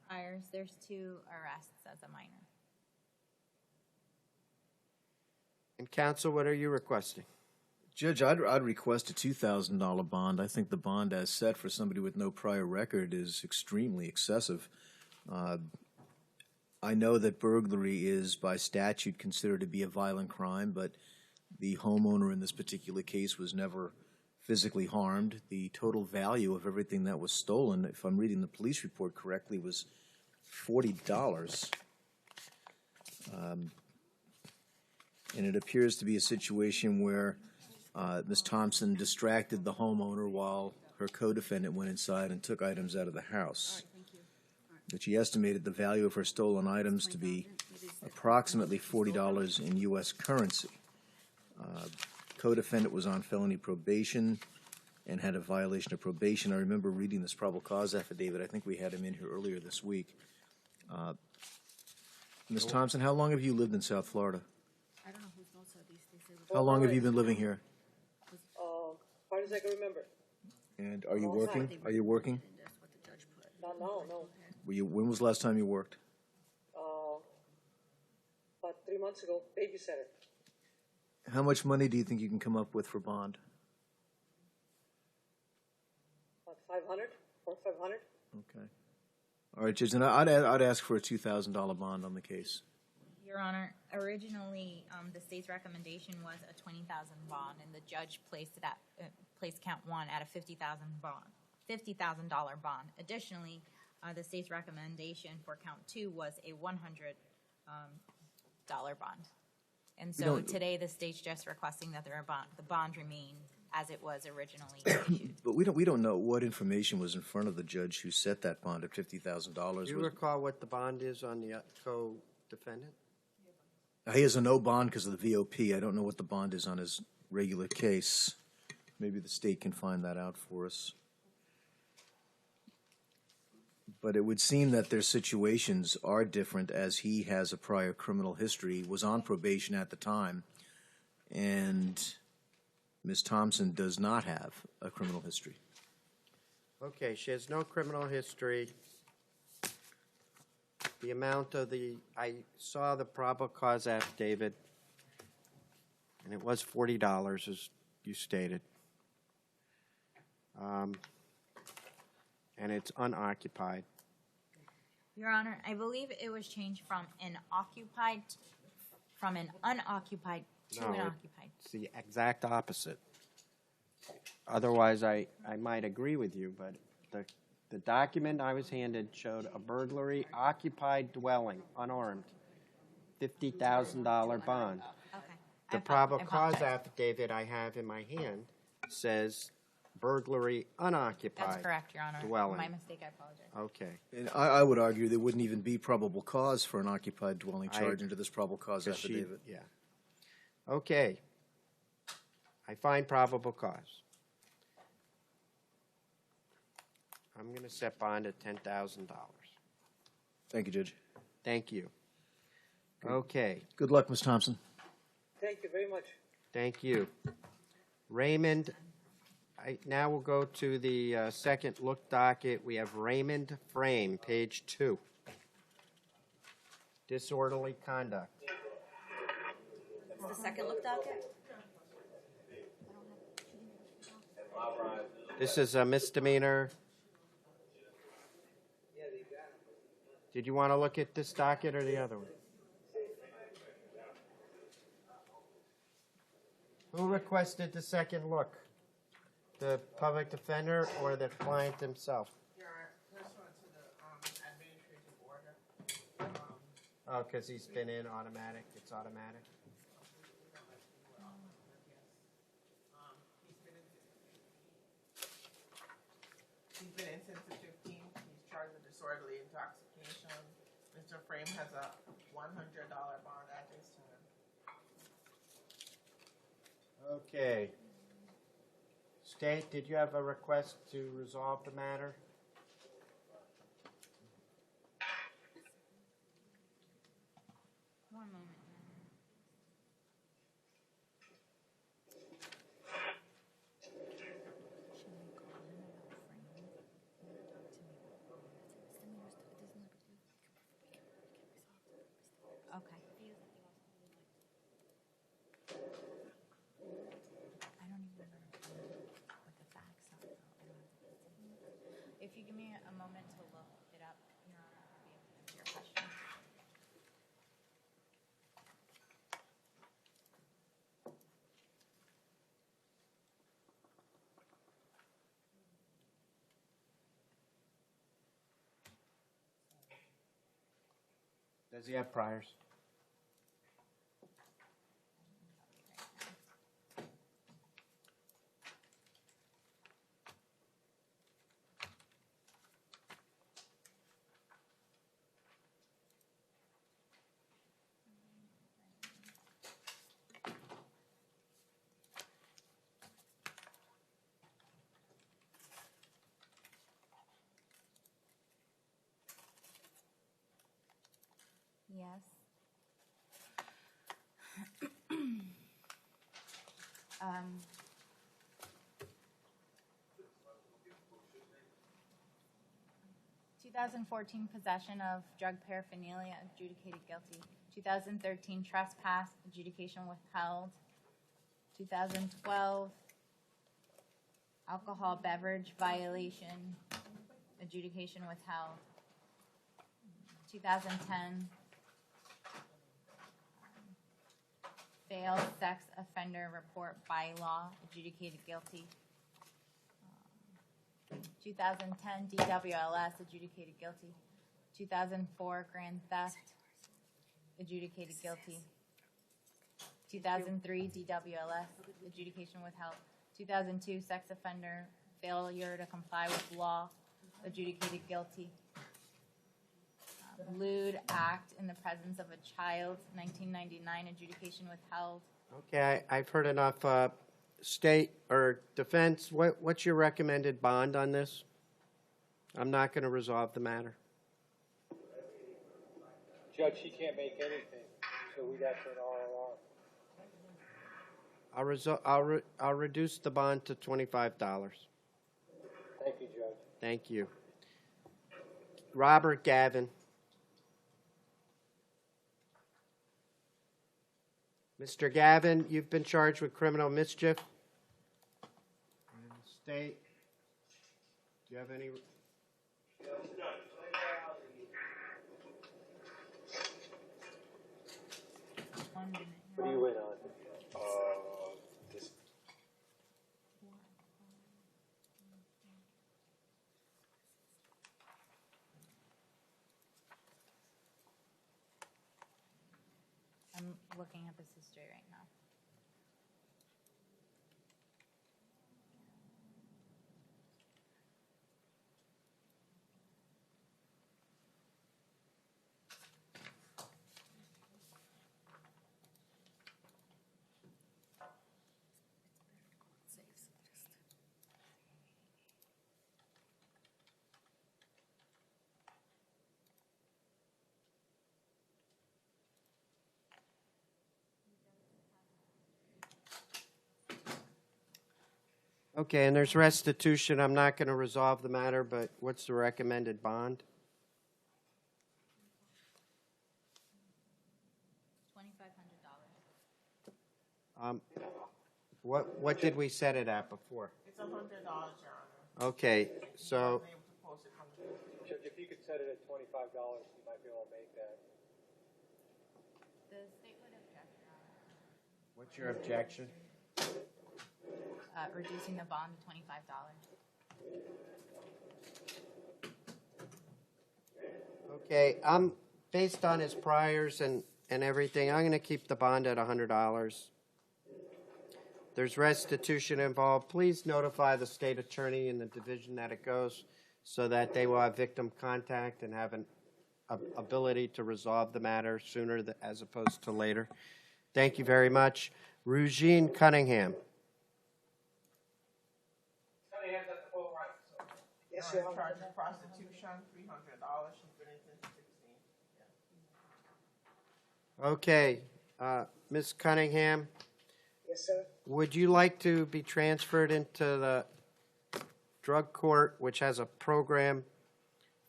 Priors, there's 2 arrests as a minor. And counsel, what are you requesting? Judge, I'd request a $2,000 bond. I think the bond as set for somebody with no prior record is extremely excessive. I know that burglary is by statute considered to be a violent crime, but the homeowner in this particular case was never physically harmed. The total value of everything that was stolen, if I'm reading the police report correctly, was $40. And it appears to be a situation where Ms. Thompson distracted the homeowner while her co-defendant went inside and took items out of the house. That she estimated the value of her stolen items to be approximately $40 in U.S. currency. Co-defendant was on felony probation and had a violation of probation. I remember reading this probable cause affidavit. I think we had him in here earlier this week. Ms. Thompson, how long have you lived in South Florida? I don't know whose notes are these. They say How long have you been living here? Far as I can remember. And are you working? Are you working? that's what the judge put. No. When was the last time you worked? About 3 months ago, babysitter. How much money do you think you can come up with for bond? About 500 or 500. Okay. All right, Judge, and I'd ask for a $2,000 bond on the case. Your Honor, originally, the state's recommendation was a $20,000 bond, and the judge placed it at placed count 1 at a $50,000 bond. Additionally, the state's recommendation for count 2 was a $100 bond. And so today, the state's just requesting that the bond remain as it was originally issued. But we don't know what information was in front of the judge who set that bond at $50,000. Do you recall what the bond is on the co-defendant? He has a no bond because of the VOP. I don't know what the bond is on his regular case. Maybe the state can find that out for us. But it would seem that their situations are different, as he has a prior criminal history, was on probation at the time, and Ms. Thompson does not have a criminal history. Okay, she has no criminal history. The amount of I saw the probable cause affidavit, and it was $40, as you stated. And it's unoccupied. Your Honor, I believe it was changed from an unoccupied to an occupied. It's the exact opposite. Otherwise, I might agree with you, but the document I was handed showed a burglary, occupied dwelling, unarmed, $50,000 bond. Okay. The probable cause affidavit I have in my hand says burglary, unoccupied. That's correct, Your Honor. Dwelling. My mistake, I apologize. Okay. And I would argue there wouldn't even be probable cause for an occupied dwelling charge into this probable cause affidavit. Yeah. Okay. I find probable cause. I'm going to set bond at $10,000. Thank you, Judge. Thank you. Okay. Good luck, Ms. Thompson. Thank you very much. Thank you. Raymond, now we'll go to the second look docket. We have Raymond Frame, page 2. Disorderly conduct. The second look docket? This is a misdemeanor. Did you want to look at this docket or the other one? Who requested the second look? The public defender or the client himself? Pursuant to the administrative order. Oh, because he's been in automatic. It's automatic. He's been in since the 15th. He's charged with disorderly intoxication. Mr. Frame has a $100 bond at this time. Okay. State, did you have a request to resolve the matter? One moment. you give me a moment to look it up, Your Honor, I'll be able to answer your question. Does he have priors? Yes. um, 2014 possession of drug paraphernalia, adjudicated guilty. 2013 trespass, adjudication withheld. 2012 alcohol beverage violation, adjudication withheld. 2010 failed sex offender report bylaw, adjudicated guilty. 2010 DWLS, adjudicated guilty. 2004 grand theft, adjudicated guilty. 2003 DWLS, adjudication withheld. 2002 sex offender, failure to comply with law, adjudicated guilty. Lewd act in the presence of a child, 1999, adjudication withheld. Okay, I've heard enough. State or defense, what's your recommended bond on this? I'm not going to resolve the matter. Judge, he can't make anything, so we'd have to an RLR. I'll reduce the bond to $25. Thank you, Judge. Thank you. Robert Gavin. Mr. Gavin, you've been charged with criminal mischief. State, do you have any? What do you win on? This. I'm looking at this history right now. Okay, and there's restitution. I'm not going to resolve the matter, but what's the recommended bond? $2,500. What did we set it at before? It's $100, Your Honor. Okay, so Judge, if you could set it at $25, you might be able to make that. The state would object, Your Honor. what's your objection? Reducing the bond to $25. Okay, I'm based on his priors and everything. I'm going to keep the bond at $100. There's restitution involved. Please notify the state attorney and the division that it goes so that they will have victim contact and have an ability to resolve the matter sooner as opposed to later. Thank you very much. Regine Cunningham. Yes, Your Honor. Charge of prostitution, $300. She's been in since 16. Okay, Ms. Cunningham. Yes, sir. Would you like to be transferred into the drug court, which has a program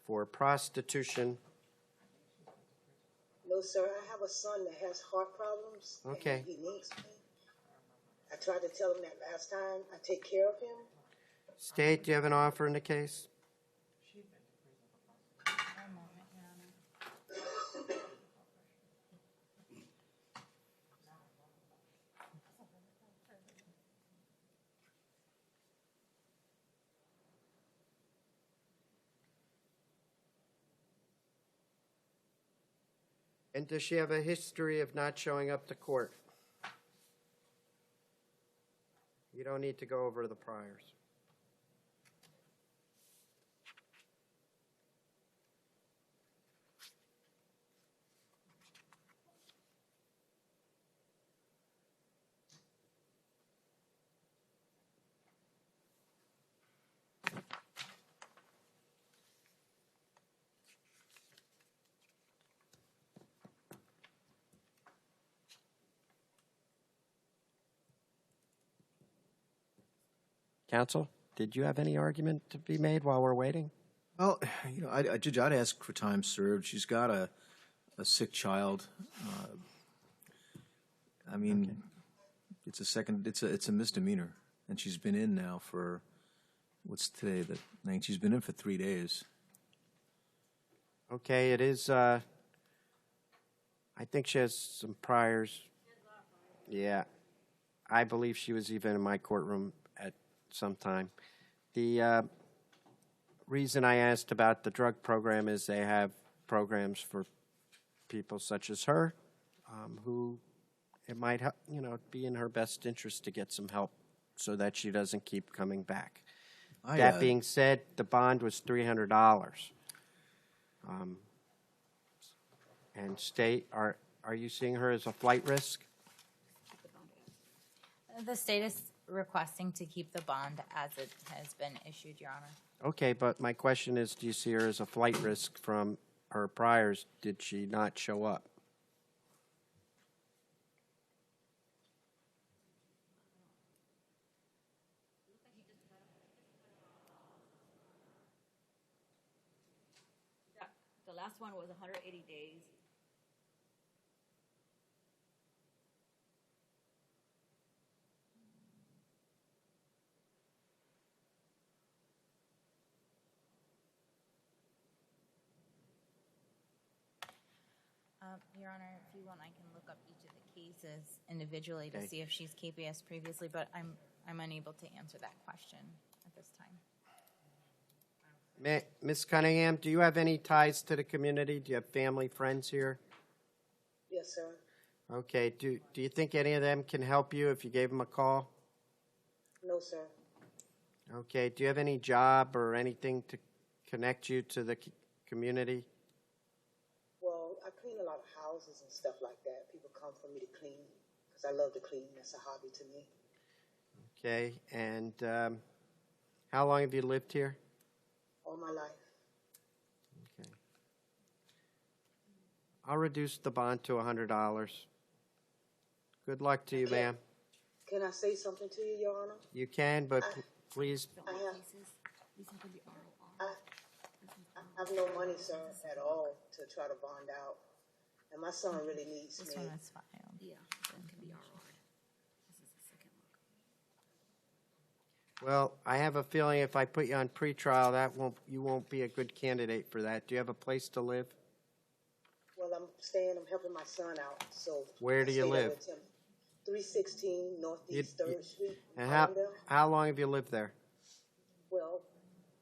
for prostitution? No, sir. I have a son that has heart problems. Okay. And he needs me. I tried to tell him that last time. I take care of him. State, do you have an offer in the case? And does she have a history of not showing up to court? You don't need to go over the priors. Counsel, did you have any argument to be made while we're waiting? Well, Judge, I'd ask for time served. She's got a sick child. I mean, it's a misdemeanor, and she's been in now for, what's today, the 9th? She's been in for 3 days. Okay, it is, I think she has some priors. Yeah. I believe she was even in my courtroom at some time. The reason I asked about the drug program is they have programs for people such as her, who it might be in her best interest to get some help so that she doesn't keep coming back. That being said, the bond was $300. And state, are you seeing her as a flight risk? The state is requesting to keep the bond as it has been issued, Your Honor. Okay, but my question is, do you see her as a flight risk from her priors? Did she not show up? The last one was 180 days. Your Honor, if you want, I can look up each of the cases individually to Okay. see if she's KPS previously, but I'm unable to answer that question at this time. Ms. Cunningham, do you have any ties to the community? Do you have family, friends here? Yes, sir. Okay, do you think any of them can help you if you gave them a call? No, sir. Okay, do you have any job or anything to connect you to the community? Well, I clean a lot of houses and stuff like that. People come for me to clean because I love to clean. That's a hobby to me. Okay, and how long have you lived here? All my life. Okay. I'll reduce the bond to $100. Good luck to you, ma'am. Can I say something to you, Your Honor? You can, but please. I have no money, sir, at all to try to bond out. And my son really needs This me. one is filed. Yeah, that can be RO'd. This is the second look. Well, I have a feeling if I put you on pretrial, you won't be a good candidate for that. Do you have a place to live? Well, I'm helping my son out. So Where do I you stay there live? with him. 316 Northeast 3rd Street. And Arlington. how long have you lived there? Well,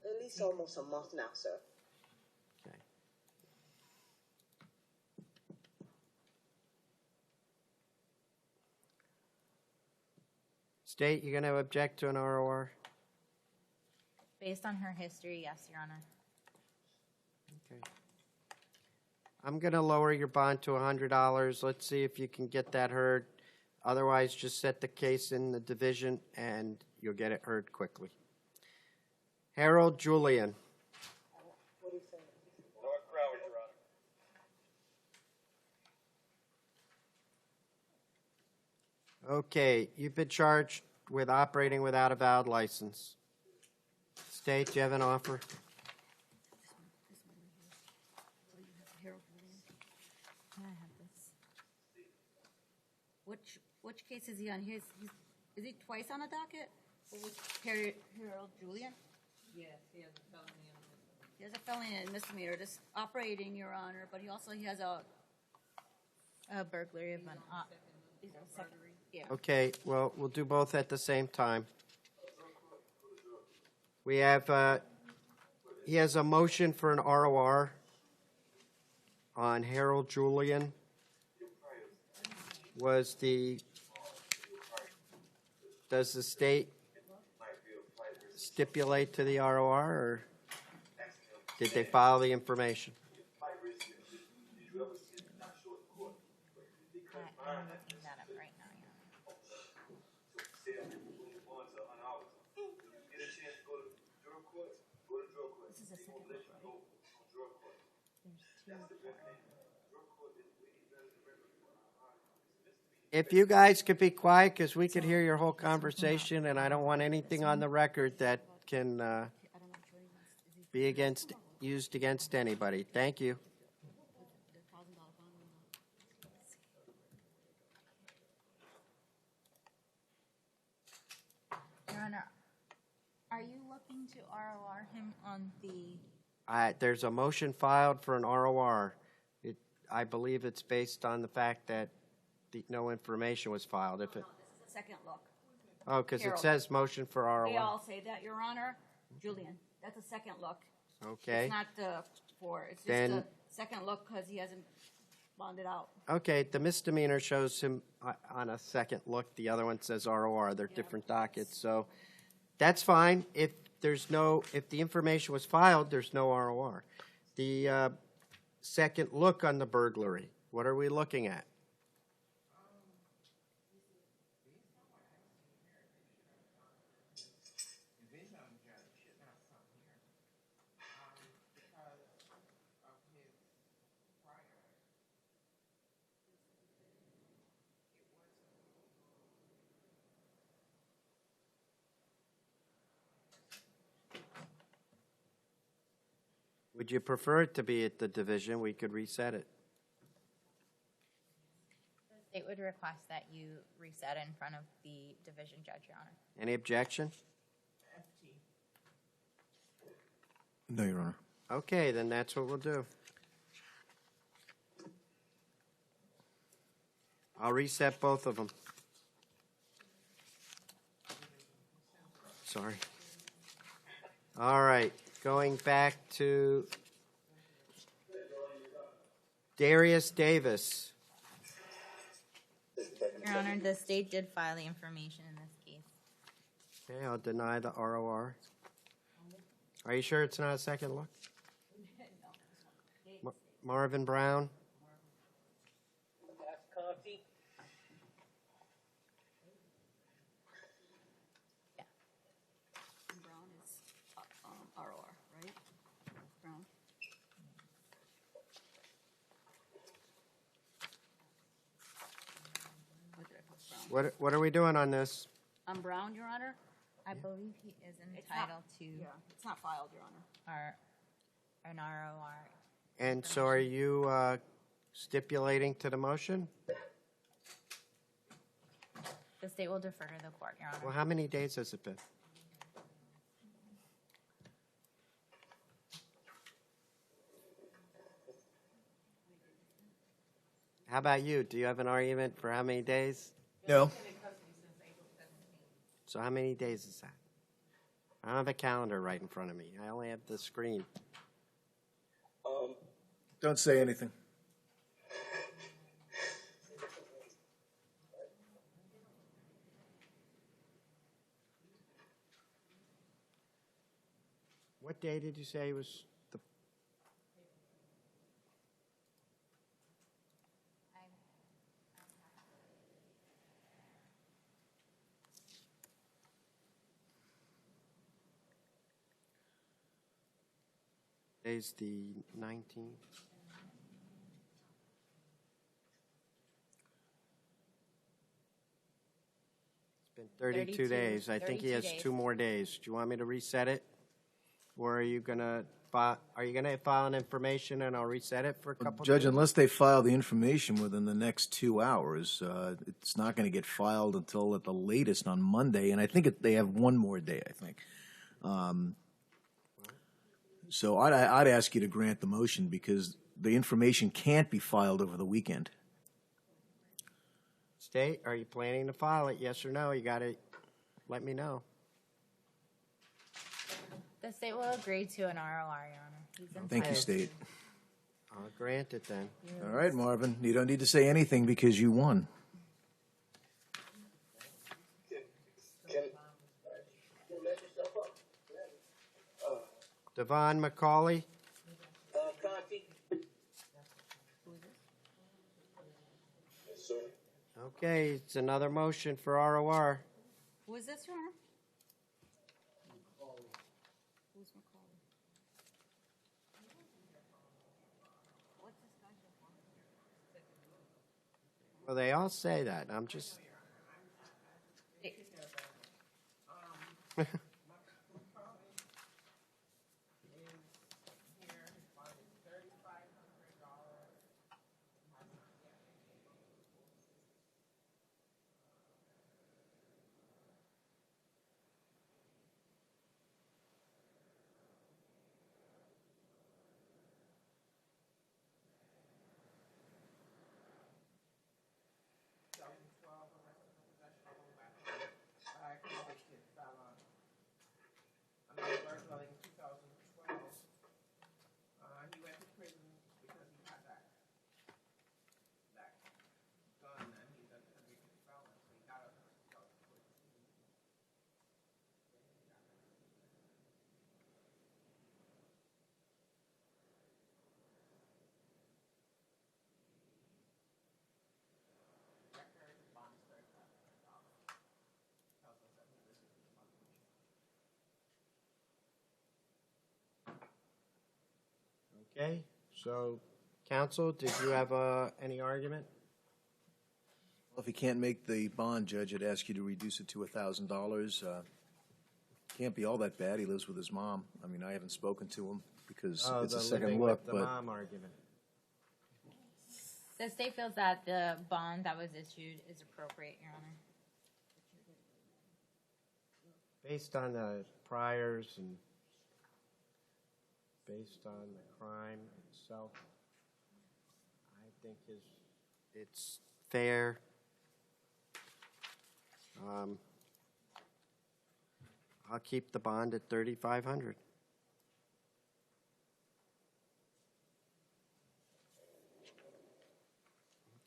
at least almost a month now, sir. Okay. State, you going to object to an ROR? Based on her history, yes, Your Honor. Okay. I'm going to lower your bond to $100. Let's see if you can get that heard. Otherwise, just set the case in the division and you'll get it heard quickly. Harold Julian. What do you think? North Broward, Your Honor. Okay, you've been charged with operating without a valid license. State, do you have an offer? Can I have this? Which case is he on? Is he twice on the docket? Or was Harold Julian? Yes, he has a felony and a misdemeanor. He has a felony and misdemeanor, just operating, Your Honor, but he has a Burglary of an yeah. Okay, well, we'll do both at the same time. We have, he has a motion for an ROR on Harold Julian Was does the state stipulate to the ROR, or did they file the information? I'm looking that up right now. This is a second look, right? There's two. If you guys could be quiet, because we could hear your whole conversation, and I don't want anything on the record that can be used against anybody. Thank you. Your Honor, are you looking to ROR him on the? There's a motion filed for an ROR. I believe it's based on the fact that no information was filed. If it, This is a second look. oh, because it Harold. says motion for They ROR. all say that, Your Honor. Julian, that's a second look. Okay. It's not it's just Then- a second look because he hasn't bonded out. Okay, the misdemeanor shows him on a second look. The other one says ROR. They're different dockets, so that's fine. If the information was filed, there's no ROR. The second look on the burglary, what are we looking at? Would you prefer it to be at the division? We could reset it. The state would request that you reset in front of the division judge, Your Honor. Any objection? No, Your Honor. Okay, then that's what we'll do. I'll reset both of them. Sorry. All right, going back to Darius Davis. Your Honor, the state did file the information in this case. Okay, I'll deny the ROR. Are you sure it's not a second look? Marvin Brown? Coffee. Brown is ROR, right? Brown. What did I put? Brown. What are we doing on this? On Brown, Your Honor? I believe he is It's not- entitled to It's not filed, Your Honor. an ROR. And so are you stipulating to the motion? The state will defer to the court, Your Honor. Well, how many days has it been? How about you? Do you have an argument for how many days? No. So how many days is that? I don't have a calendar right in front of me. I only have the screen. Don't say anything. What day did you say was the? Today's the 19th. It's been 32 days. I think he 32 has days. 2 more days. Do you want me to reset it? Or are you gonna file an information and I'll reset it for a couple Judge, days? unless they file the information within the next 2 hours, it's not going to get filed until at the latest on Monday, and I think they have 1 more day, I think. So I'd ask you to grant the motion because the information can't be filed over the weekend. State, are you planning to file it? Yes or no? You gotta let me know. The state will agree to an ROR, Your Honor. He's Thank you, entitled State. I'll grant it then. All right, Marvin, you don't need to say anything because you won. Devon McCauley, Conti. Yes, sir. okay, it's another motion for ROR. Who is this from? Who's McCauley? What's this guy for? Well, they all say that, I'm just, He went to prison because he had that gun, and he's a convicted felon, so he got out of 2014. Record bond is $3,500. Tells us that he received his money. okay, so, counsel, did you have any argument? Well, if he can't make the bond, Judge, I'd ask you to reduce it to $1,000. Can't be all that bad. He lives with his mom. I mean, I haven't spoken to him because Oh, it's a the second living look, with the but mom argument. The state feels that the bond that was issued is appropriate, Your Honor. Based on the priors and based on the crime itself, I think it's fair. I'll keep the bond at $3,500.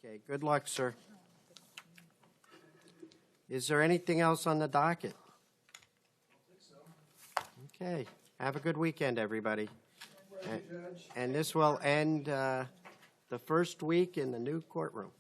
Okay, good luck, sir. Is there anything else on the docket? Okay, have a good weekend, everybody. And this will end the first week in the new courtroom.